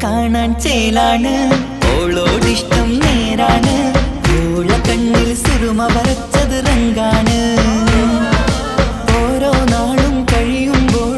കാണാൻ ചേലാണ് ഓളോടിഷ്ടം നേരാണ്. ഓള കണ്ണിൽ സുറുമ വരച്ചത് റങ്കാണ്. ഓരോ നാളും കഴിയുമ്പോൾ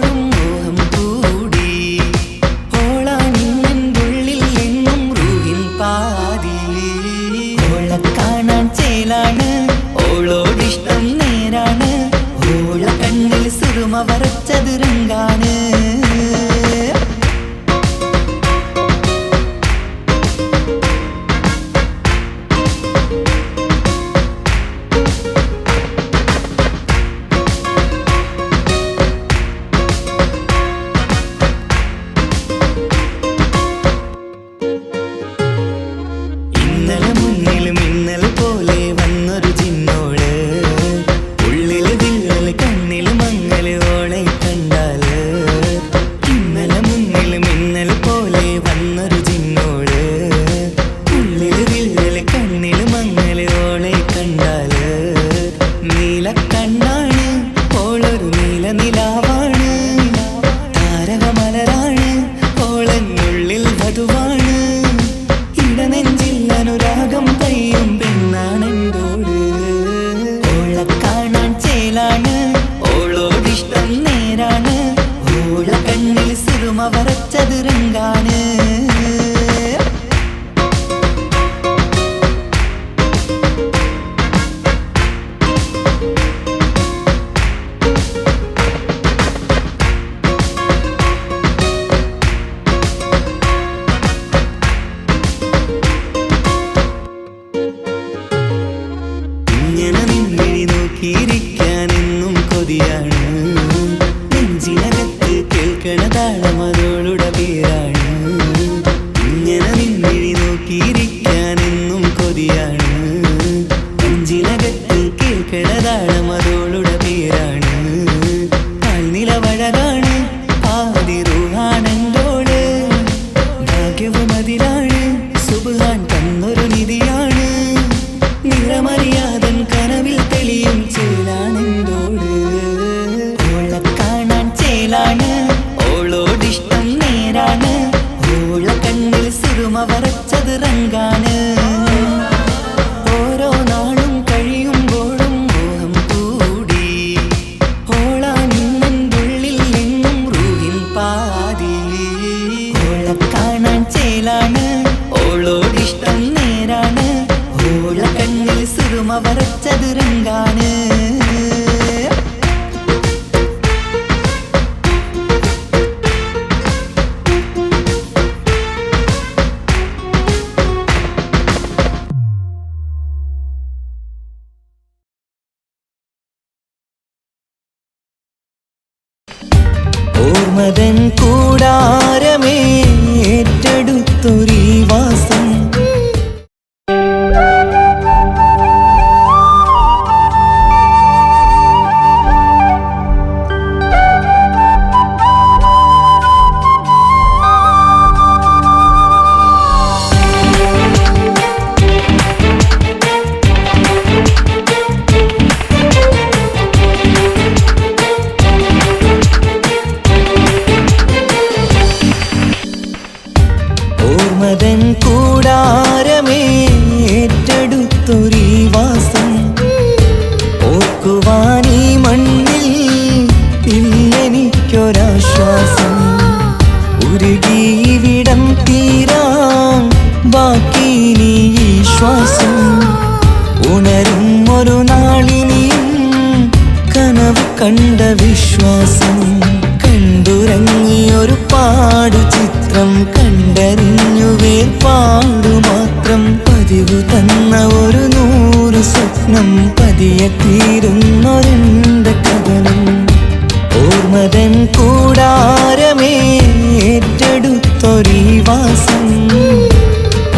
കണ്ണിൽ സുറുമ വരച്ചത് റങ്കാണ്. ഓരോ നാളും കഴിയുമ്പോഴും മോഹം കൂടി. ഓളാനിന്നുള്ളിൽ നിന്നും റൂഹിൻ പാതി. ഓളെ കാണാൻ ചേലാണ്, ഓളോടിഷ്ടം നേരാണ്. ഓള കണ്ണിൽ സുറുമ വരച്ചത് റങ്കാണ്. ഓർമ്മതൻ കൂടാരമേ ഏറ്റെടുത്തൊരീ വാസം. ഓർമ്മതൻ കൂടാരമേ ഏറ്റെടുത്തൊരീ വാസം. ഓർക്കുവാനീ മണ്ണിൽ ഇല്ലെനിക്കൊരാശ്വാസം. ഉരുകിവിടം തീരാൻ ബാക്കി നീ ഈ ശ്വാസം. ഉണരും ഒരു നാളിനിയും കനവ് കണ്ട വിശ്വാസം. കണ്ടുറങ്ങിയൊരു പാടു ചിത്രം കണ്ടറിഞ്ഞു വേർപാടു മാത്രം. പതിവു തന്ന ഒരു 100 സ്വപ്നം പതിയെ തീരുന്നൊരെന്റെ കഥനം. ഓർമ്മതൻ കൂടാരമേ ഏറ്റെടുത്തൊരീ വാസം.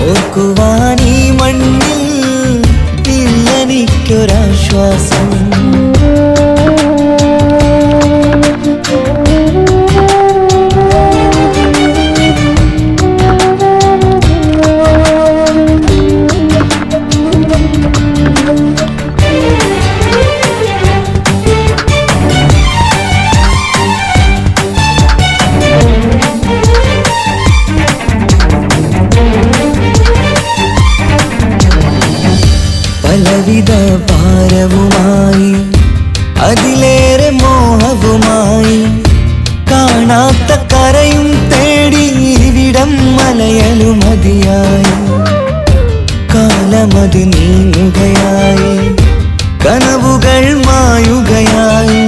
ഓർക്കുവാനീ മണ്ണിൽ ഇല്ലെനിക്കൊരാശ്വാസം. പലവിധ ഭാരവുമായി അതിലേറെ മോഹവുമായി കാണാത്ത കരയും തേടി ഇവിടം മലയലു മതിയായി. കാലമത് നീങ്ങുകയായി, കനവുകൾ മായുകയായി.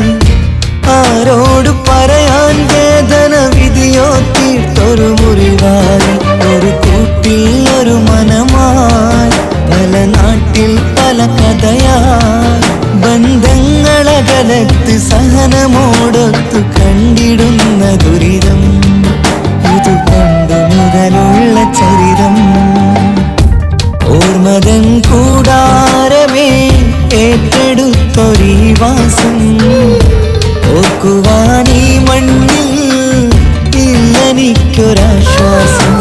ആരോട് പറയാൻ വേദന വിധിയോ തീർത്തൊരു മുറിവായി. ഒരു കൂട്ടിൽ ഒരു മനമായി, പല നാട്ടിൽ പല കഥയായി. ബന്ധങ്ങളകലത്ത് സഹനമോടൊത്തു കണ്ടിടുന്ന ദുരിതം. ഇത് പണ്ട് മുതലുള്ള ചരിതം. ഓർമ്മതൻ കൂടാരമേ ഏറ്റെടുത്തൊരീ വാസം. ഓർക്കുവാനീ മണ്ണിൽ ഇല്ലെനിക്കൊരാശ്വാസം.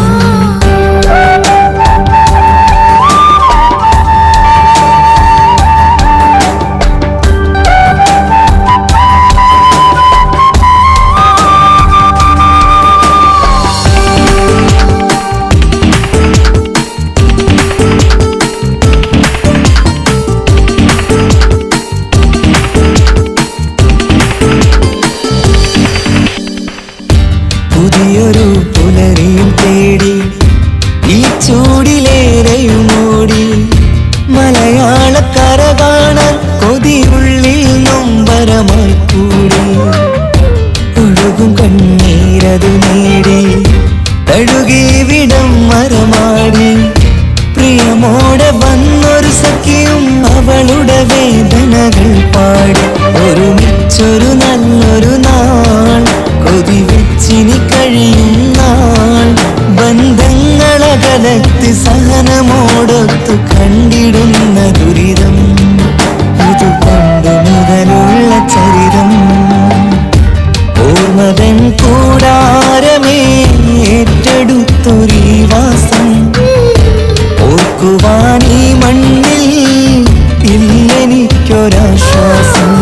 പുതിയൊരു പുലരിയും തേടി ഈ ചൂടിലേറെയുമോടി. മലയാളക്കര കാണാൻ കൊതിയുള്ളിൽ നൊമ്പരമായി കൂടി. ഒഴുകും കണ്ണീരതു നേടി തഴുകി വിടം മരമാടി. പ്രിയമോടെ വന്നൊരു സഖിയും അവളുടെ വേദനകൾ പാടി. ഒരുമിച്ചൊരു നല്ലൊരു നാൾ കൊതി വെച്ചിനി കഴിയും നാൾ. ബന്ധങ്ങളകലത്ത് സഹനമോടൊത്തു കണ്ടിടുന്ന ദുരിതം. ഇത് പണ്ട് മുതലുള്ള ചരിതം. ഓർമ്മതൻ കൂടാരമേ ഏറ്റെടുത്തൊരീ വാസം. ഓർക്കുവാനീ മണ്ണിൽ ഇല്ലെനിക്കൊരാശ്വാസം.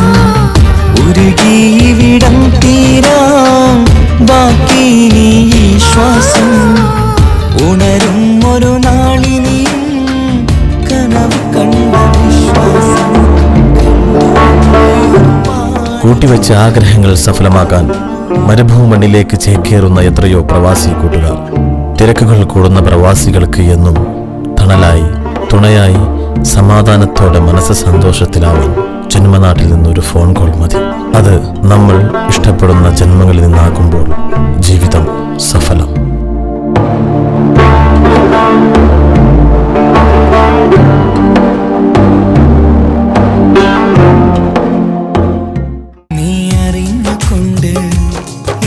മാറ്റിവെച്ച ആഗ്രഹങ്ങൾ സഫലമാക്കാൻ മരുഭൂമണ്ണിലേക്ക് ചേക്കേറുന്ന എത്രയോ പ്രവാസി കൂട്ടുകാർ. തിരക്കുകൾ കൂടുന്ന പ്രവാസികൾക്ക് എന്നും തണലായി, തുണയായി, സമാധാനത്തോടെ മനസ്സ് സന്തോഷത്തിലാവാൻ ജന്മനാട്ടിൽ നിന്നൊരു ഫോൺ കോൾ മതി. അത് നമ്മൾ ഇഷ്ടപ്പെടുന്ന ജന്മങ്ങളിൽ നിന്നാകുമ്പോൾ ജീവിതം സഫലം. നീ അറിഞ്ഞുകൊണ്ട്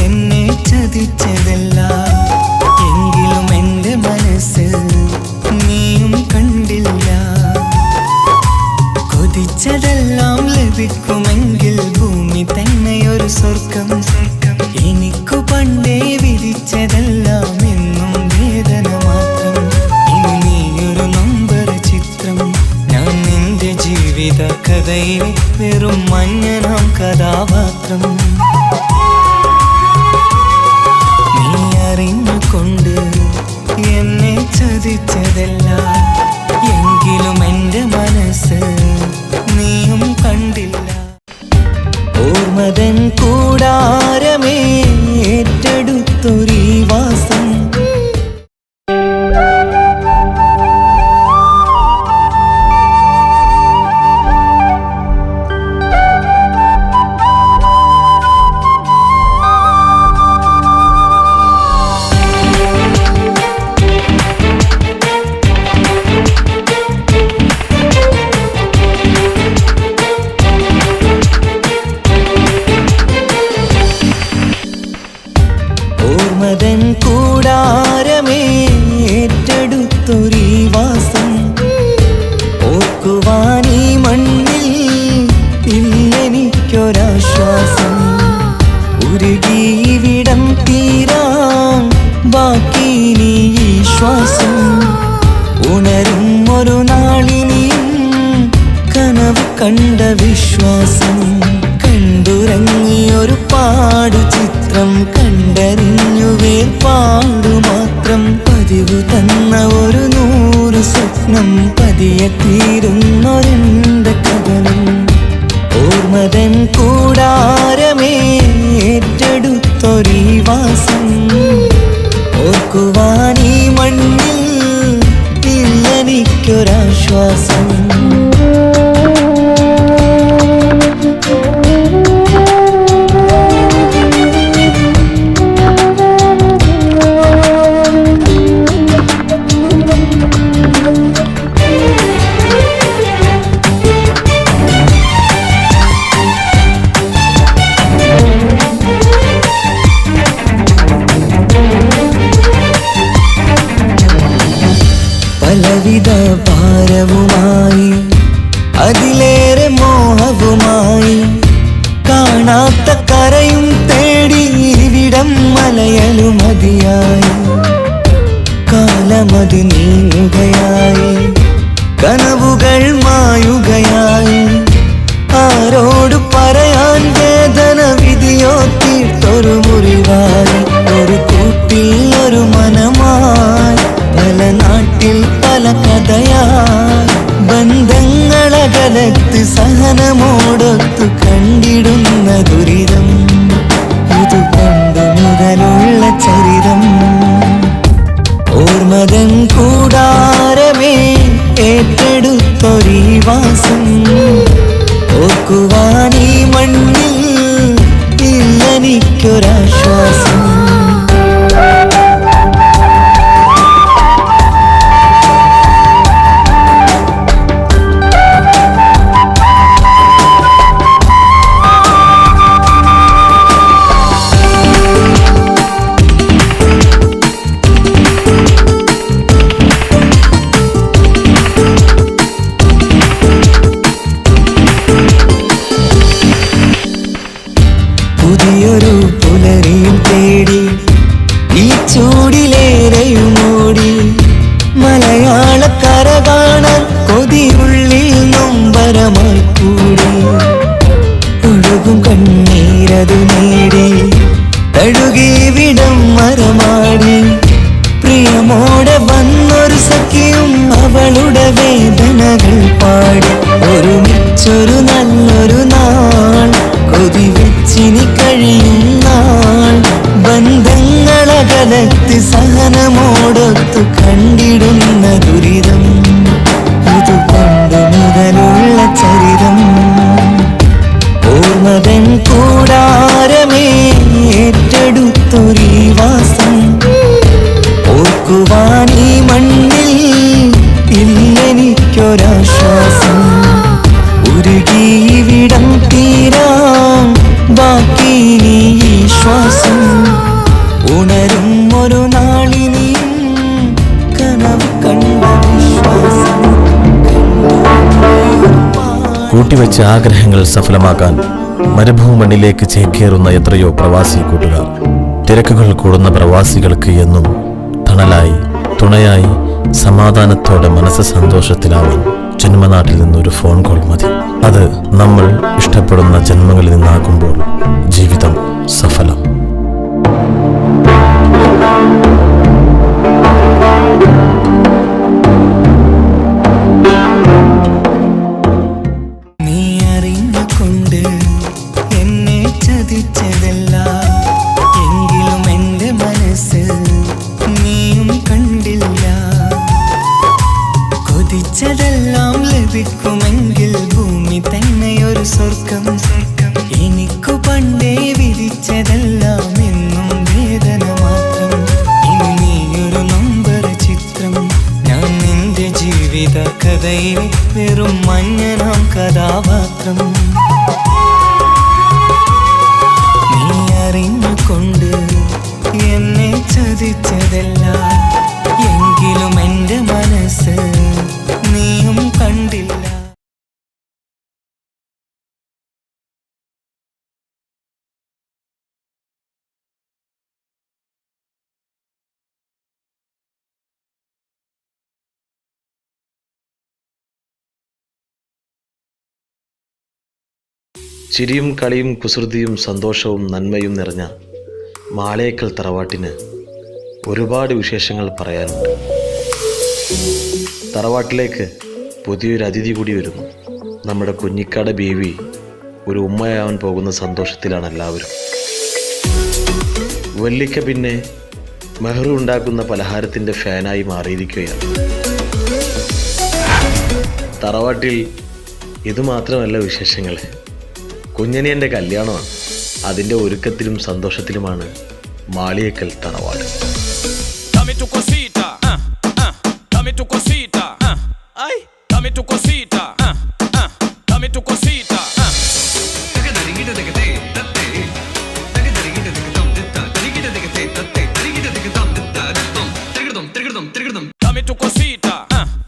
എന്നെ ചതിച്ചതല്ല, എങ്കിലും എൻ്റെ മനസ്സ് നീയും കണ്ടില്ല. കൊതിച്ചതെല്ലാം ലഭിക്കുമെങ്കിൽ ഭൂമി തന്നെ ഒരു സ്വർഗം. എനിക്കു പണ്ടേ വിധിച്ചതെല്ലാം എന്നും വേദന മാത്രം. ഇനി നീയൊരു നമ്പർ ചിത്രം, ഞാൻ നിന്റെ ജീവിത കഥയിൽ വെറും മഞ്ഞനാം കഥാപാത്രം. നീ അറിഞ്ഞുകൊണ്ട് എന്നെ ചതിച്ചതല്ല, എങ്കിലും എൻ്റെ മനസ്സ് നീയും കണ്ടില്ല. ഓർമ്മതൻ കൂടാരമേ ഏറ്റെടുത്തൊരീ വാസം. ഓർമ്മതൻ കൂടാരമേ ഏറ്റെടുത്തൊരീ വാസം. ഓർക്കുവാനീ മണ്ണിൽ ഇല്ലെനിക്കൊരാശ്വാസം. ഉരുകിവിടം തീരാൻ ബാക്കി നീ ഈ ശ്വാസം. ഉണരും ഒരു നാളിനിയും കനവ് കണ്ട വിശ്വാസം. കണ്ടുറങ്ങിയൊരു പാടു ചിത്രം കണ്ടറിഞ്ഞു വേർപാടു മാത്രം. പതിവ് തന്ന ഒരു 100 സ്വപ്നം പതിയെ തീരുന്നൊരെന്റെ കഥനം. ഓർമ്മതൻ കൂടാരമേ ഏറ്റെടുത്തൊരീ വാസം. ഓർക്കുവാനീ മണ്ണിൽ ഇല്ലെനിക്കൊരാശ്വാസം. പലവിധ ഭാരവുമായി, അതിലേറെ മോഹവുമായി, കാണാത്ത കരയും തേടി ഇവിടം മലയലും മതിയായി. കാലമത് നീങ്ങുകയായി, കനവുകൾ മായുകയായി. ആരോട് പറയാൻ വേദന വിധിയോ തീർത്തൊരു മുറിവായി. ഒരു കൂട്ടിൽ ഒരു മനമായി, പല നാട്ടിൽ പല കഥയായി. ബന്ധങ്ങളകലത്ത് സഹനമോടൊത്തു കണ്ടിടുന്ന ദുരിതം. ഇത് പണ്ടു മുതലുള്ള ചരിതം. ഓർമ്മതൻ കൂടാരമേ ഏറ്റെടുത്തൊരീ വാസം. ഓർക്കുവാനീ മണ്ണിൽ ഇല്ലെനിക്കൊരാശ്വാസം. പുതിയൊരു പുലരിയും തേടി ഈ ചൂടിലേറെയുമോടി. മലയാളക്കര കാണാൻ കൊതിയുള്ളിൽ നൊമ്പരമായി കൂടി. ഒഴുകും കണ്ണീരതു നേടി തഴുകിവിടം മരമാടി. പ്രിയമോടെ വന്നൊരു സഖിയും അവളുടെ വേദനകൾ പാടി. ഒരുമിച്ചൊരു നല്ലൊരു നാൾ കൊതിവെച്ച കാലത്ത് സഹനമോടൊത്തു കണ്ടിടുന്ന ദുരിതം ഇതു പണ്ട് മുതലുള്ള ചരിതം ഓർമ്മതൻ കൂടാരമേ ഏറ്റെടുത്തൊരീ വാസം ഓർക്കുവാൻ ഈ മണ്ണിൽ ഇല്ലെനിക്കൊരാശ്വാസം ഉരുകിവിടം തീരാൻ ബാക്കി നീ ഈ ശ്വാസം ഉണരും ഒരു നാളിനിയും കനവ് കണ്ട വിശ്വാസം കൂട്ടിവെച്ച ആഗ്രഹങ്ങൾ സഫലമാക്കാൻ മരുഭൂമണ്ണിലേക്ക് ചേക്കേറുന്ന എത്രയോ പ്രവാസി കൂട്ടുകാർ. തിരക്കുകൾ കൂടുന്ന പ്രവാസികൾക്ക് എന്നും തണലായി തുണയായി സമാധാനത്തോടെ മനസ്സ് സന്തോഷത്തിലാവാൻ ജന്മനാട്ടിൽ നിന്നൊരു ഫോൺ കോൾ മതി. അത് നമ്മൾ ഇഷ്ടപ്പെടുന്ന ജന്മങ്ങളിൽ നിന്നാകുമ്പോൾ ജീവിതം സഫലം. നീ അറിഞ്ഞുകൊണ്ട് എന്നെ ചതിച്ചതല്ല എങ്കിലും എൻ്റെ മനസ്സ് നീയും കണ്ടില്ല. കൊതിച്ചതെല്ലാം ലഭിക്കുമെങ്കിൽ ഭൂമി തന്നെയൊരു സ്വർഗം. എനിക്കു പണ്ടേ വിധിച്ചതെല്ലാം എന്നും വേദന മാത്രം. ഇനി നീയൊരു നമ്പർ ചിത്രം, ഞാൻ നിന്റെ ജീവിത കഥയിൽ വെറും മഞ്ഞനാം കഥാപാത്രം. നീ അറിഞ്ഞുകൊണ്ട് എന്നെ ചതിച്ചതല്ല എങ്കിലും എൻ്റെ മനസ്സ് നീയും കണ്ടില്ല. ചിരിയും കളിയും കുസൃതിയും സന്തോഷവും നന്മയും നിറഞ്ഞ മാളേക്കൽ തറവാട്ടിന് ഒരുപാട് വിശേഷങ്ങൾ പറയാനുണ്ട്. തറവാട്ടിലേക്ക് പുതിയൊരു അതിഥി കൂടി വരുന്നു. നമ്മുടെ കുഞ്ഞിക്കാട് ബേബി ഒരു ഉമ്മയാവാൻ പോകുന്ന സന്തോഷത്തിലാണ് എല്ലാവരും. വല്ലിക്ക പിന്നെ മെഹ്റു ഉണ്ടാക്കുന്ന പലഹാരത്തിൻ്റെ ഫാനായി മാറിയിരിക്കുകയാണ്. തറവാട്ടിൽ ഇതുമാത്രമല്ല വിശേഷങ്ങൾ, കുഞ്ഞനിയൻ്റെ കല്യാണമാണ്. അതിൻ്റെ ഒരുക്കത്തിലും സന്തോഷത്തിലുമാണ് മാളിയേക്കൽ തറവാട്.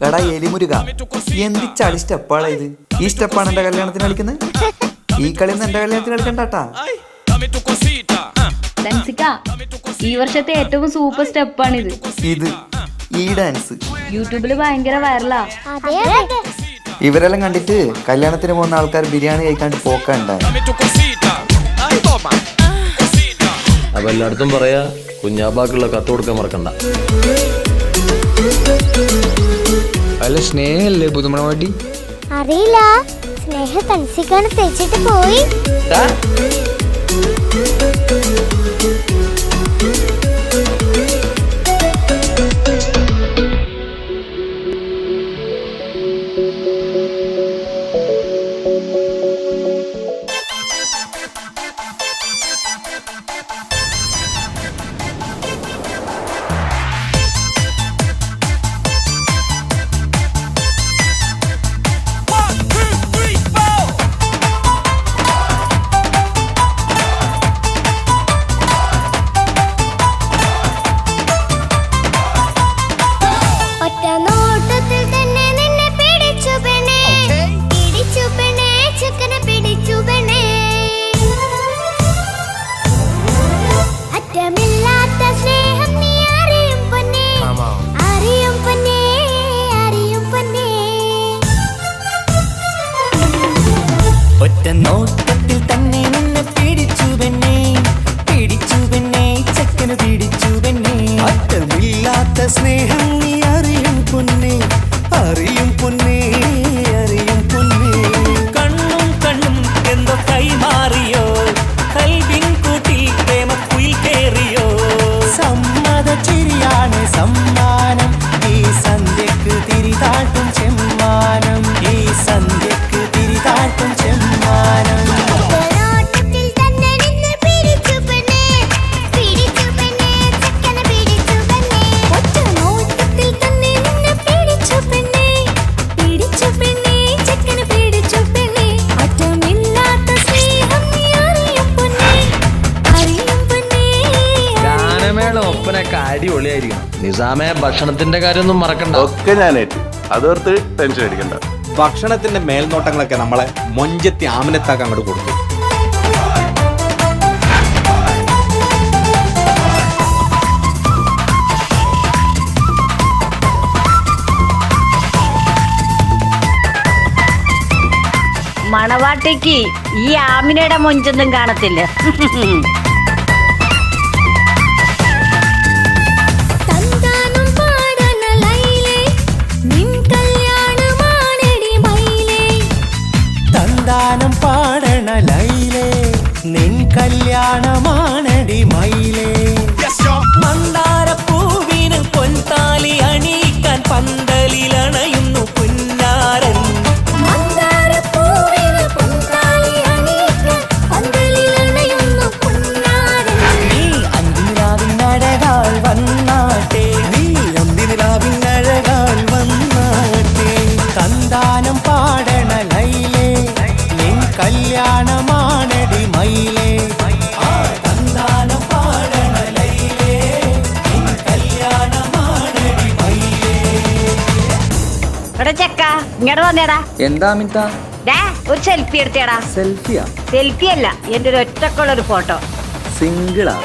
എടാ എലിമുരുക, എന്ത് ചളി സ്റ്റെപ്പാണ് ഇത്? ഈ സ്റ്റെപ്പാണ് എന്റെ കല്യാണത്തിന് കളിക്കുന്നത്? ഈ കളിയൊന്നും എന്റെ കല്യാണത്തിന് കളിക്കണ്ടാട്ടാ. ഈ വർഷത്തെ ഏറ്റവും സൂപ്പർ സ്റ്റെപ്പാണിത്. ഇത് ഈ ഡാൻസ് യൂട്യൂബില് ഭയങ്കര വൈറലാ. ഇവരെല്ലാം കണ്ടിട്ട് കല്യാണത്തിന് പോകുന്ന ആൾക്കാർ ബിരിയാണി കഴിക്കാണ്ട് പോക്കണ്ടായി. അപ്പൊ എല്ലായിടത്തും പറയാ, കുഞ്ഞാബാക്കുള്ള കത്ത് കൊടുക്കാൻ മറക്കണ്ട. അല്ല സ്നേഹല്ലേ പുതുമണവാട്ടി? അറിയില്ല, സ്നേഹ തൻസിക്കാണ് തേച്ചിട്ട് പോയി. ഒറ്റ നോട്ടത്തിൽ തന്നെ നിന്നെ പിടിച്ചു പെണ്ണേ, പിടിച്ചു പെണ്ണേ, ചക്കന് പിടിച്ചു പെണ്ണേ. അറ്റമില്ലാത്ത സ്നേഹം നീ അറിയും പൊന്നേ, അറിയും പൊന്നേ, അറിയും പൊന്നേ. കണ്ണും കണ്ണും എന്തോ കൈമാറിയോ, കൽവിൻ കൂട്ടിൽ പ്രേമക്കുയിൽ കേറിയോ. സമ്മ നിസാമെ ഭക്ഷണത്തിന്റെ കാര്യമൊന്നും മറക്കണ്ട. ഒക്കെ ഞാൻ ഏറ്റു, അതോർത്ത് ടെൻഷൻ അടിക്കണ്ട. ഭക്ഷണത്തിന്റെ മേൽനോട്ടങ്ങളൊക്കെ നമ്മളെ മൊഞ്ചത്തി ആമിനത്താക്ക് അങ്ങോട്ട് കൊടുത്തു. മണവാട്ടിക്ക് ഈ ആമിനയുടെ മൊഞ്ചൊന്നും കാണത്തില്ല. തന്താനം പാടണ ലൈലേ നിൻ കല്യാണമാണടി മയിലേ. മന്ദാരപ്പൂവിന് പൊൻതാലി അണിയിക്കാൻ പന്തലിലണയുന്നു പുന്നാരൻ. നീ അന്തിനിലാവിനഴകാൽ വന്നാട്ടെ, നീ അന്തിനിലാവിനഴകാൽ വന്നാട്ടെ. തന്താനം പാടണ ലൈലേ നിൻ കല്യാണമാണടി മയിലേ. തന്താനം പാടണ ലൈലേ നിൻ കല്യാണമാണടി മയിലേ. എടാ ചെക്ക ഇങ്ങോട്ട് വന്നേടാ. എന്താ അമിത? ഒരു സെൽഫി എടുത്തേടാ. സെൽഫിയാ? സെൽഫി അല്ല, എന്റെ ഒരു ഒറ്റക്കുള്ളൊരു ഫോട്ടോ. സിംഗിളാ?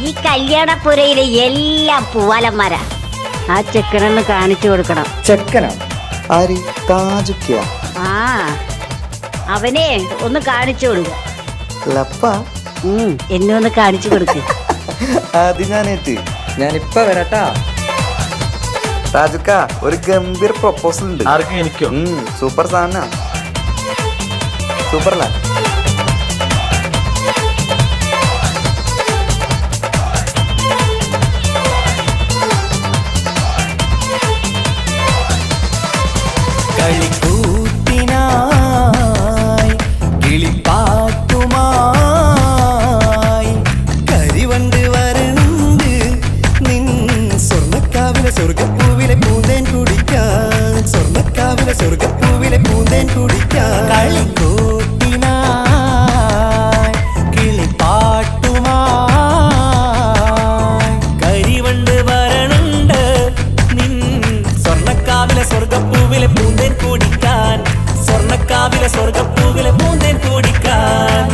ഈ കല്യാണപ്പുരയിലെ എല്ലാം പൂവാലന്മാരാ. ആ ചെക്കനൊന്ന് കാണിച്ചു കൊടുക്കണം. ചെക്കനാ? ആര്? താജുക്കിയ? ആ അവനെ ഒന്ന് കാണിച്ചു കൊടുക്ക. ലപ്പ? എന്നെ ഒന്ന് കാണിച്ചു കൊടുക്ക. അത് ഞാനേറ്റ്, ഞാനിപ്പ വരട്ടാ. താജുക്ക, ഒരു ഗംഭീർ പ്രൊപ്പോസൽ ഉണ്ട്. ആർക്കും? എനിക്കോ? സൂപ്പർ സാധന, സൂപ്പർല. കളിക്കൂത്തിനായി കിളിപ്പാട്ടുമായി കരിവണ്ട് വരണ്ട് നിൻ സ്വർണ്ണക്കാവിലെ സ്വർഗപ്പൂവിലെ പൂന്തേൻ കുടിക്കാൻ, സ്വർണ്ണക്കാവിലെ സ്വർഗപ്പൂവിലെ പൂന്തേൻ കുടിക്കാൻ. കളിക്കൂത്തിനായി കിളിപ്പാട്ടുമായി കരിവണ്ട് വരണുണ്ട് നിൻ സ്വർണ്ണക്കാവിലെ സ്വർഗപ്പൂവിലെ പൂന്തേൻ കുടിക്കാൻ, സ്വർണ്ണക്കാവിലെ സ്വർഗപ്പൂവിലെ പൂന്തേൻ കുടിക്കാൻ.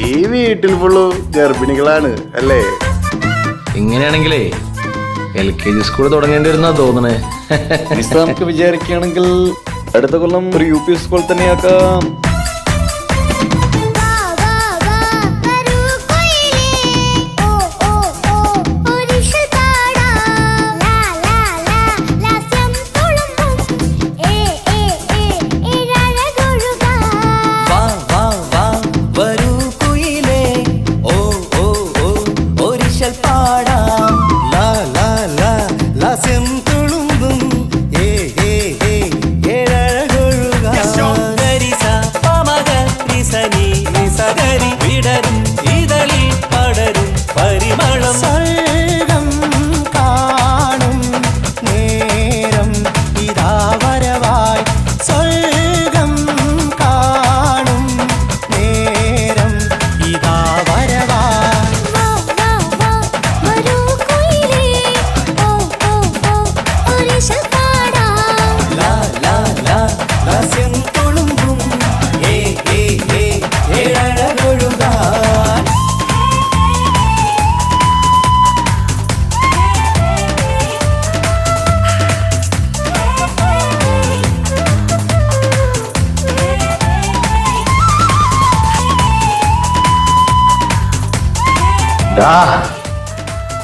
ഈ വീട്ടിൽ ഫുള്ള് ഗർഭിണികളാണ് അല്ലേ? ഇങ്ങനെയാണെങ്കിലേ LKG സ്കൂൾ തുടങ്ങേണ്ടി വരുന്നാ തോന്നണേ. നമുക്ക് വിചാരിക്കുകയാണെങ്കിൽ അടുത്ത കൊല്ലം ഒരു UP സ്കൂൾ തന്നെയാക്കാം. വരൂ കുയിലേ ഓ ഓ ഓ ഒരിശൽ പാടാം. ലാ ലാ ലാ ലാസ്യം തുളുമ്പും ഏ ഏ ഏ ഏഴഴകൊഴുകാം. ഗരിസ പമഗ രിസനി നിസഗരി വിടരും ഇതളിൽ പടരും പരിമളം. സ്വർഗം കാണും നേരം ഇതാ വരവായി, സ്വർഗം കാണും നേരം ഇതാ വരവായി. ലാ ലാ ലാ ലാസ്യം തുളുമ്പും ഏ ഏ ഏ ഏഴഴകൊഴുകാൻ.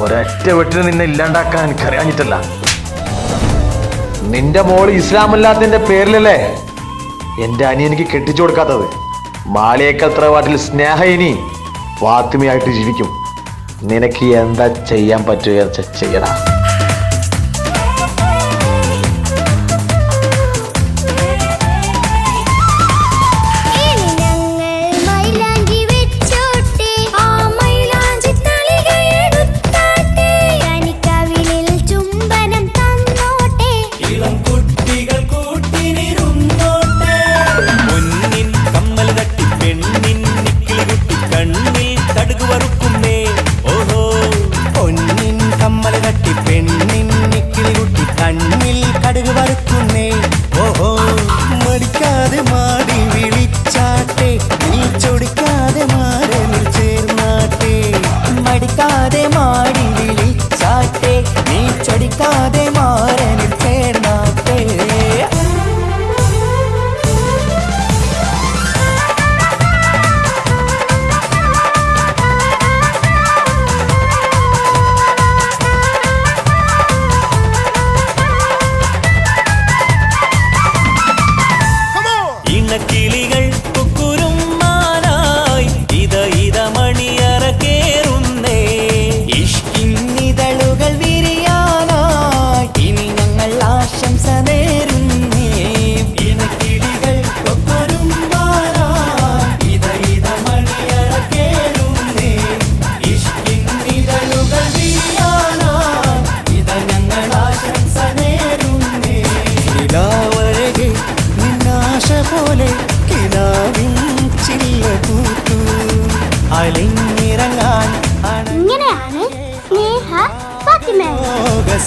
ഒരൊറ്റ വെട്ടിന് നിന്നെ ഇല്ലാണ്ടാക്കാൻ എനിക്കറിയാഞ്ഞിട്ടല്ല. നിന്റെ മോള് ഇസ്ലാമല്ലാത്തതിന്റെ പേരിലല്ലേ എന്റെ അനിയനിക്ക് കെട്ടിച്ചു കൊടുക്കാത്തത്. മാളിയേക്കൽ തറവാട്ടിൽ സ്നേഹയിനി ഫാത്തിമയായിട്ട് ജീവിക്കും. നിനക്ക് എന്താ ചെയ്യാൻ പറ്റുക ചെയ്യടാ. മൈലാഞ്ചി വെച്ചോട്ടെ, ആ മൈലാഞ്ചി തളികയെടു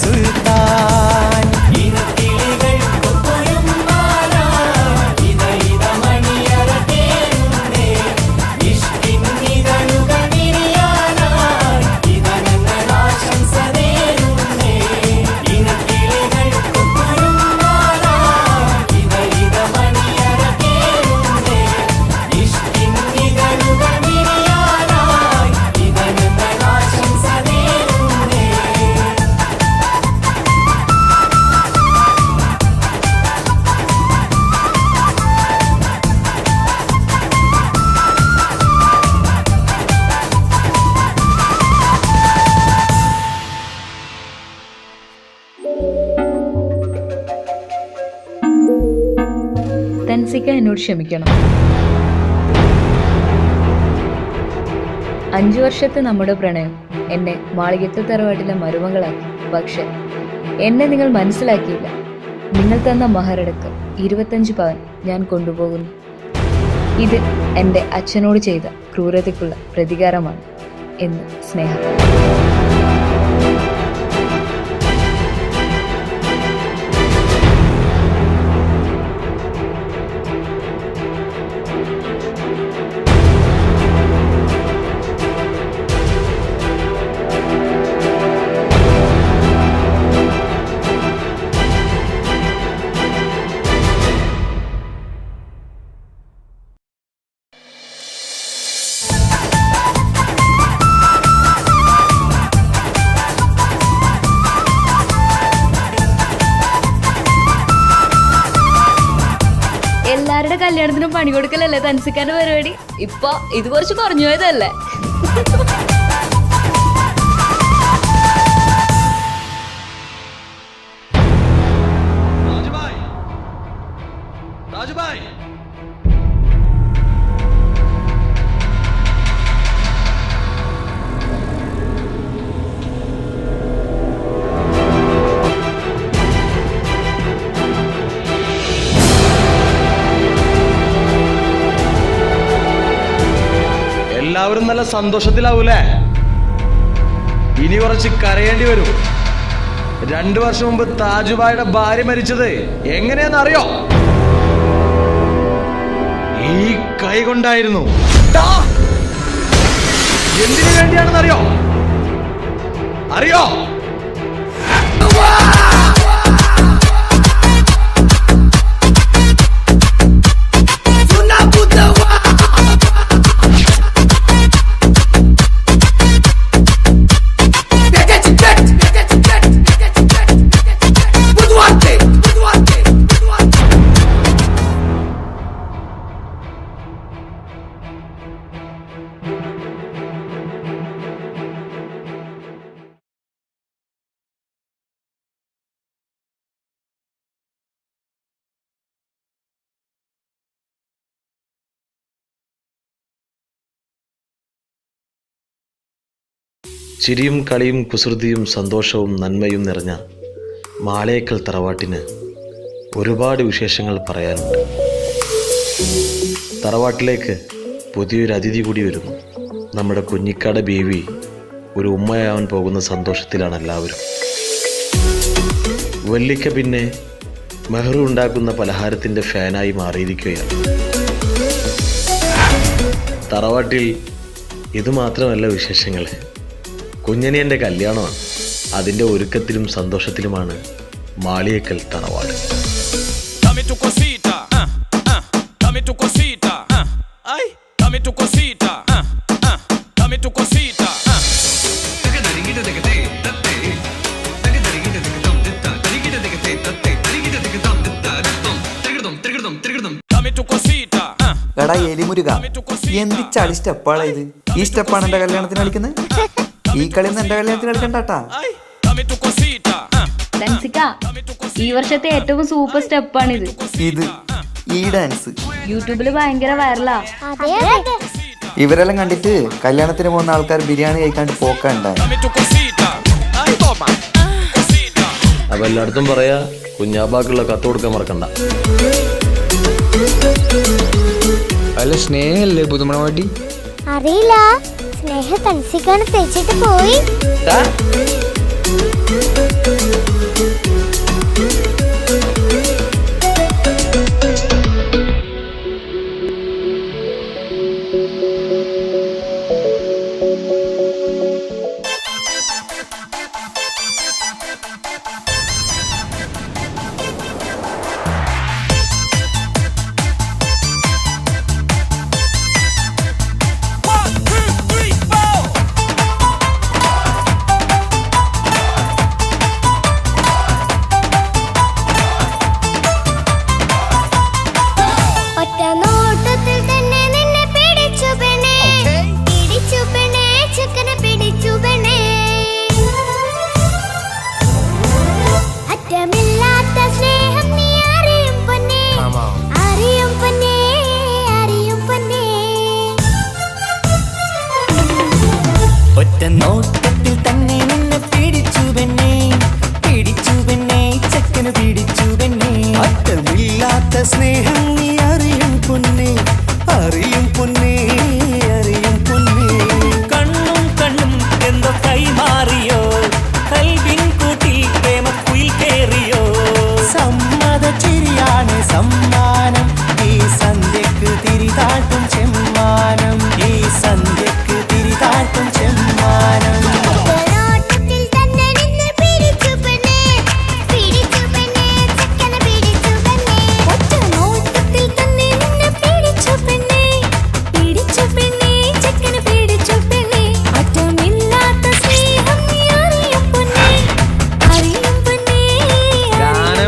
സുൽത്താൻ തൻസിക എന്നോട് ക്ഷമിക്കണം. 5 വർഷത്തെ നമ്മുടെ പ്രണയം എന്നെ മാളികത്തെ തറവാട്ടിലെ മരുമകളാക്കി. പക്ഷെ എന്നെ നിങ്ങൾ മനസ്സിലാക്കിയില്ല. നിങ്ങൾ തന്ന മഹരടക്കം 25 പവൻ ഞാൻ കൊണ്ടുപോകുന്നു. ഇത് എൻ്റെ അച്ഛനോട് ചെയ്ത ക്രൂരതയ്ക്കുള്ള പ്രതികാരമാണ് എന്ന് സ്നേഹ. എല്ലാവരുടെ കല്യാണത്തിനും പണി കൊടുക്കലല്ലേ തൻസിക്കാന്റെ പരിപാടി. ഇപ്പൊ ഇത് കുറച്ച് കുറഞ്ഞു പോയതല്ലേ? എല്ലാവരും നല്ല സന്തോഷത്തിലാവൂലേ? ഇനി കുറച്ച് കരയേണ്ടി വരും. 2 വർഷം മുമ്പ് താജുബായുടെ ഭാര്യ മരിച്ചത് എങ്ങനെയാന്ന് അറിയോ? ഈ കൈ കൊണ്ടായിരുന്നു. എന്തിനു വേണ്ടിയാണെന്ന് അറിയോ? അറിയോ? ചിരിയും കളിയും കുസൃതിയും സന്തോഷവും നന്മയും നിറഞ്ഞ മാളേക്കൽ തറവാട്ടിന് ഒരുപാട് വിശേഷങ്ങൾ പറയാനുണ്ട്. തറവാട്ടിലേക്ക് പുതിയൊരു അതിഥി കൂടി വരുന്നു. നമ്മുടെ കുഞ്ഞിക്കാട് ബീവി ഒരു ഉമ്മയാവാൻ പോകുന്ന സന്തോഷത്തിലാണ് എല്ലാവരും. വല്ലിക്ക പിന്നെ മെഹ്റു ഉണ്ടാക്കുന്ന പലഹാരത്തിൻ്റെ ഫാനായി മാറിയിരിക്കുകയാണ്. തറവാട്ടിൽ ഇതുമാത്രമല്ല വിശേഷങ്ങൾ. കുഞ്ഞനിയൻ്റെ കല്യാണമാണ്. അതിൻ്റെ ഒരുക്കത്തിലും സന്തോഷത്തിലുമാണ് മാളിയേക്കൽ തറവാട്. എടാ എലിമുരുക, എന്ത് ചളി സ്റ്റെപ്പാണ് ഇത്? ഈ സ്റ്റെപ്പാണ് എന്റെ കല്യാണത്തിന് കളിക്കുന്നത്? ഈ കളിയൊന്നും എന്റെ കല്യാണത്തിന് കളിക്കണ്ടാട്ടാ. ഈ വർഷത്തെ ഏറ്റവും സൂപ്പർ സ്റ്റെപ്പാണിത്. ഇത് ഈ ഡാൻസ് യൂട്യൂബില് ഭയങ്കര വൈറലാ. ഇവരെല്ലാം കണ്ടിട്ട് കല്യാണത്തിന് പോകുന്ന ആൾക്കാർ ബിരിയാണി കഴിക്കാണ്ട് പോക്കണ്ടായി. അപ്പൊ എല്ലായിടത്തും പറയാ, കുഞ്ഞാബാക്കുള്ള കത്ത് കൊടുക്കാൻ മറക്കണ്ട. അല്ല സ്നേഹല്ലേ പുതുമണവാട്ടി? അറിയില്ല, സ്നേഹ തൻസിക്കാണ് തേച്ചിട്ട് പോയി.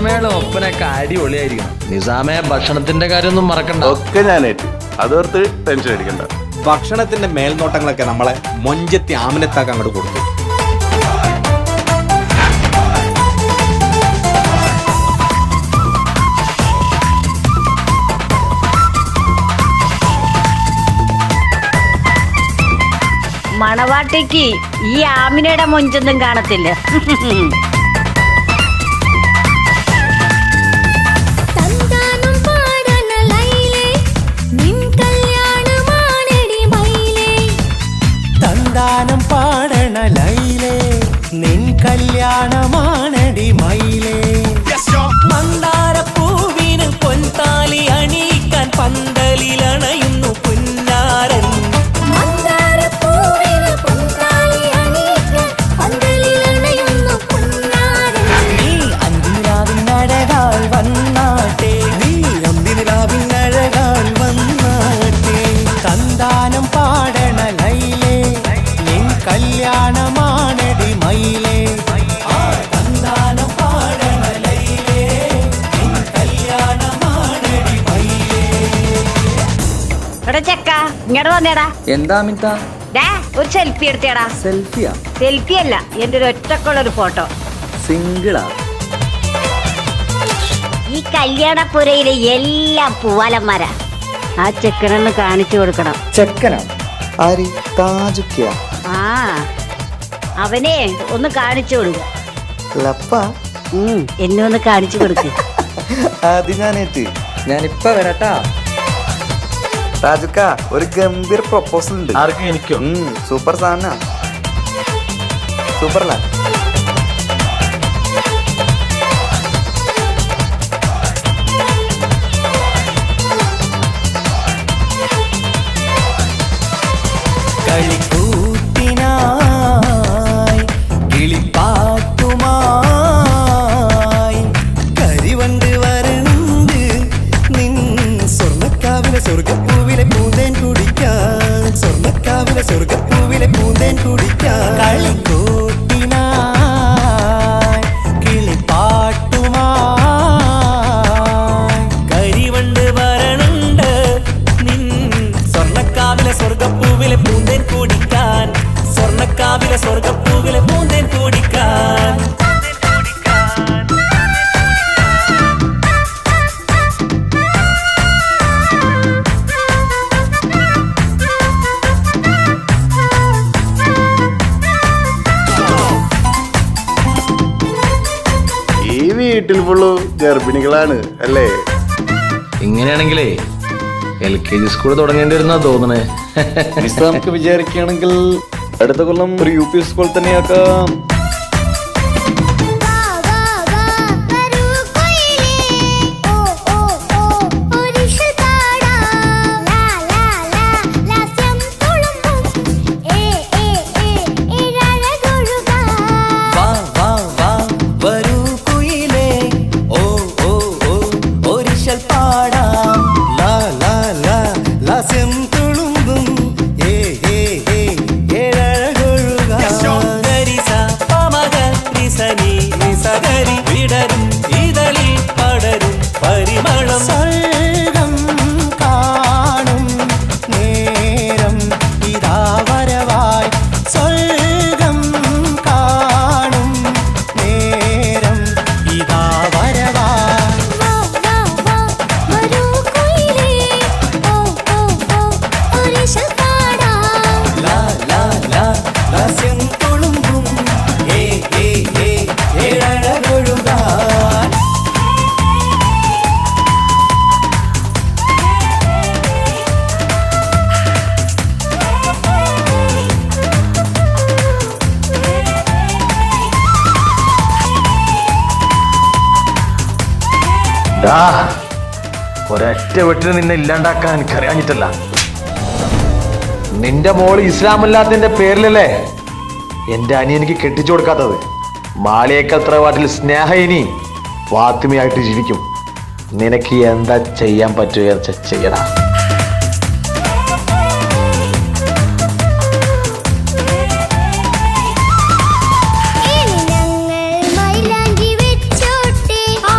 സിനിമയുടെ ഒപ്പനൊക്കെ അടിപൊളിയായിരിക്കണം. നിസാമെ ഭക്ഷണത്തിന്റെ കാര്യമൊന്നും മറക്കണ്ട. ഒക്കെ ഞാനേറ്റ്, അതോർത്ത് ടെൻഷൻ അടിക്കണ്ട. ഭക്ഷണത്തിന്റെ മേൽനോട്ടങ്ങളൊക്കെ നമ്മളെ മൊഞ്ചത്തി ആമിനത്താക്ക് അങ്ങോട്ട് കൊടുത്തു. മണവാട്ടിക്ക് ഈ ആമിനയുടെ മൊഞ്ചൊന്നും കാണത്തില്ല. തന്താനം പാടണ ലൈലേ നിൻ കല്യാണമാണടി മയിലേ. മന്ദാരപ്പൂവിന് പൊൻതാലി അണിയിക്കാൻ പന്തലിലണയുന്നു പുന്നാരൻ. നീ അന്തിനിലാവിനഴകാൽ വന്നാട്ടെ, നീ അന്തിനിലാവിനഴകാൽ വന്നാട്ടെ. തന്താനം പാടണ ലൈലേ നിൻ കല്യാണമാണടി മയിലേ. തന്താനം പാടണ ലൈലേ നിൻ കല്യാണമാണടി മയിലേ. എടാ ചെക്ക ഇങ്ങോട്ട് വന്നേടാ. എന്താ അമിത? ഒരു സെൽഫി എടുത്തേടാ. സെൽഫിയാ? സെൽഫി അല്ല, എന്റെ ഒരു ഒറ്റക്കുള്ളൊരു ഫോട്ടോ. സിംഗിളാ? ഈ കല്യാണപ്പുരയിലെ എല്ലാം പൂവാലന്മാരാ. ആ ചെക്കനൊന്ന് കാണിച്ചു കൊടുക്കണം. ചെക്കനാ? ആര്? താജുക്കിയാ? ആ അവനെ ഒന്ന് കാണിച്ചു കൊടുക്ക. ലപ്പ? എന്നെ ഒന്ന് കാണിച്ചു കൊടുക്ക്. അത് ഞാനേറ്റ്, ഞാനിപ്പ വരട്ടാ. താജുക്ക, ഒരു ഗംഭീർ പ്രൊപ്പോസൽ ഉണ്ട്. ആർക്കും എനിക്കോ? സൂപ്പർ സാധന, സൂപ്പർലാ. കളിക്കൂത്തിനായി കിളിപ്പാട്ടുമായി കരിവണ്ട് വരണ്ട് നിൻ സ്വർണ്ണക്കാവിലെ സ്വർഗപ്പൂവിലെ പൂന്തേൻ കുടിക്കാൻ, സ്വർണ്ണക്കാവിലെ സ്വർഗപ്പൂവിലെ പൂന്തേൻ കുടിക്കാൻ. കളിക്കൂത്തിനായി കിളിപ്പാട്ടുമായി കരിവണ്ട് വരണ്ട് നിൻ സ്വർണ്ണക്കാവിലെ സ്വർഗപ്പൂവിലെ പൂന്തേൻ കുടിക്കാൻ, സ്വർണ്ണക്കാവിലെ സ്വർഗപ്പൂവിലെ പൂന്തേൻ കുടിക്കാൻ. ഈ വീട്ടിൽ ഫുള്ളു ഗർഭിണികളാണ് അല്ലേ? ഇങ്ങനെയാണെങ്കിലേ LKG സ്കൂൾ തുടങ്ങേണ്ടി വരുന്നാ തോന്നണേ. നമുക്ക് വിചാരിക്കുകയാണെങ്കിൽ അടുത്ത കൊല്ലം ഒരു UP സ്കൂൾ തന്നെയാക്കാം. വിടരും ഇതളിൽ പടരും പരിമളം. സ്വർഗം കാണും നേരം ഇതാ വരവായി, സ്വർഗം കാണും നേരം ഇതാ വരവായി. ലാസ്യം തുളുമ്പും ഏഴഴകൊഴുകാൻ. ഒരൊറ്റ വീട്ടിൽ നിന്നെ ഇല്ലാണ്ടാക്കാൻ എനിക്കറിയാഞ്ഞിട്ടല്ല. നിന്റെ മോള് ഇസ്ലാമല്ലാത്തതിന്റെ പേരിലല്ലേ എന്റെ അനിയനിക്ക് കെട്ടിച്ചു കൊടുക്കാത്തത്. മാളിയേക്കൽ തറവാട്ടിൽ സ്നേഹയിനി ഫാത്തിമയായിട്ട് ജീവിക്കും. നിനക്ക് എന്താ ചെയ്യാൻ പറ്റുക ചെയ്യടാ. ഞങ്ങൾ മൈലാഞ്ചി വെച്ചോട്ടെ, ആ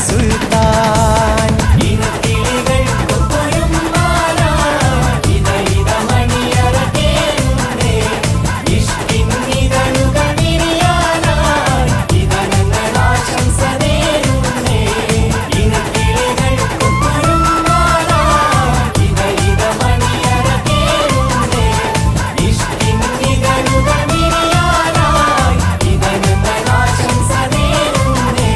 സുൽത്താൻ ഇനക്കിളികൾ കൊത്തൊരും മാല ഇത ഇത മണിയറ കേറുന്നേ ഇഷ്കിൻ ഇതളുകൾ വിരിയാനായി ഇത ഞങ്ങൾ ആശംസ നേരുന്നേ ഇനക്കിളികൾ കൊത്തൊരും മാല ഇത ഇത മണിയറ കേറുന്നേ ഇഷ്കിൻ ഇതളുകൾ വിരിയാനായി ഇത ഞങ്ങൾ ആശംസ നേരുന്നേ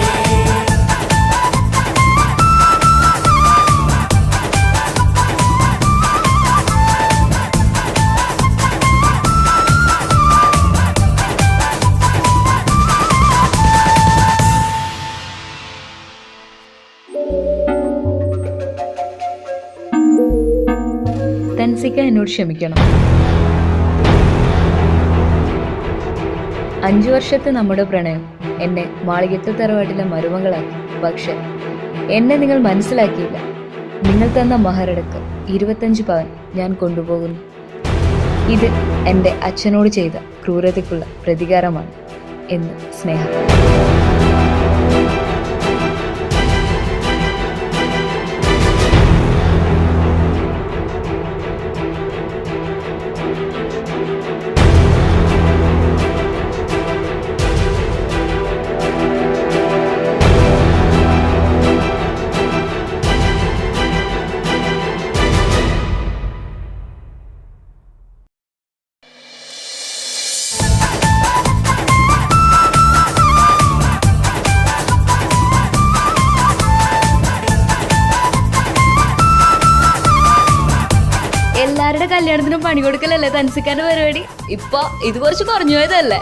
തൻസിക എന്നോട് ക്ഷമിക്കണം. 5 വർഷത്തെ നമ്മുടെ പ്രണയം എന്നെ മാളികത്തെ തറവാട്ടിലെ മരുമകളാക്കി. പക്ഷെ എന്നെ നിങ്ങൾ മനസ്സിലാക്കിയില്ല. നിങ്ങൾ തന്ന മഹരടക്കം 25 പവൻ ഞാൻ കൊണ്ടുപോകുന്നു. ഇത് എൻ്റെ അച്ഛനോട് ചെയ്ത ക്രൂരതയ്ക്കുള്ള പ്രതികാരമാണ് എന്ന് സ്നേഹ. എല്ലാവരുടെ കല്യാണത്തിനും പണി കൊടുക്കലല്ലേ തൻസിക്കാന്റെ പരിപാടി. ഇപ്പൊ ഇത് കുറച്ച് കുറഞ്ഞു പോയതല്ലേ?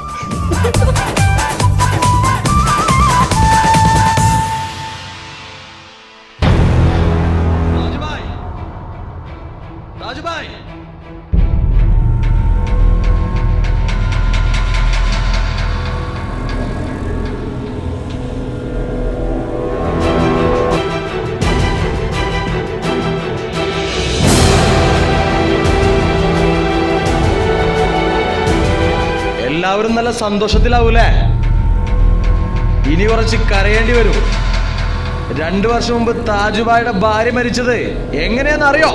എല്ലാവരും നല്ല സന്തോഷത്തിലാവൂലേ? ഇനി കുറച്ച് കരയേണ്ടി വരും. 2 വർഷം മുമ്പ് താജുബായുടെ ഭാര്യ മരിച്ചത് എങ്ങനെയാന്ന് അറിയോ?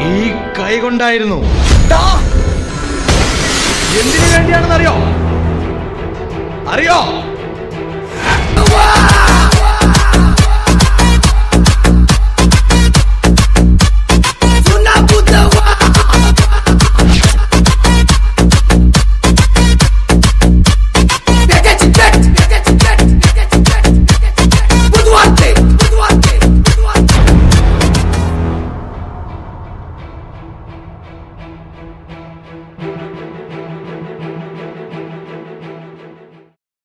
ഈ കൈ കൊണ്ടായിരുന്നു. എന്തിനു വേണ്ടിയാണെന്ന് അറിയോ?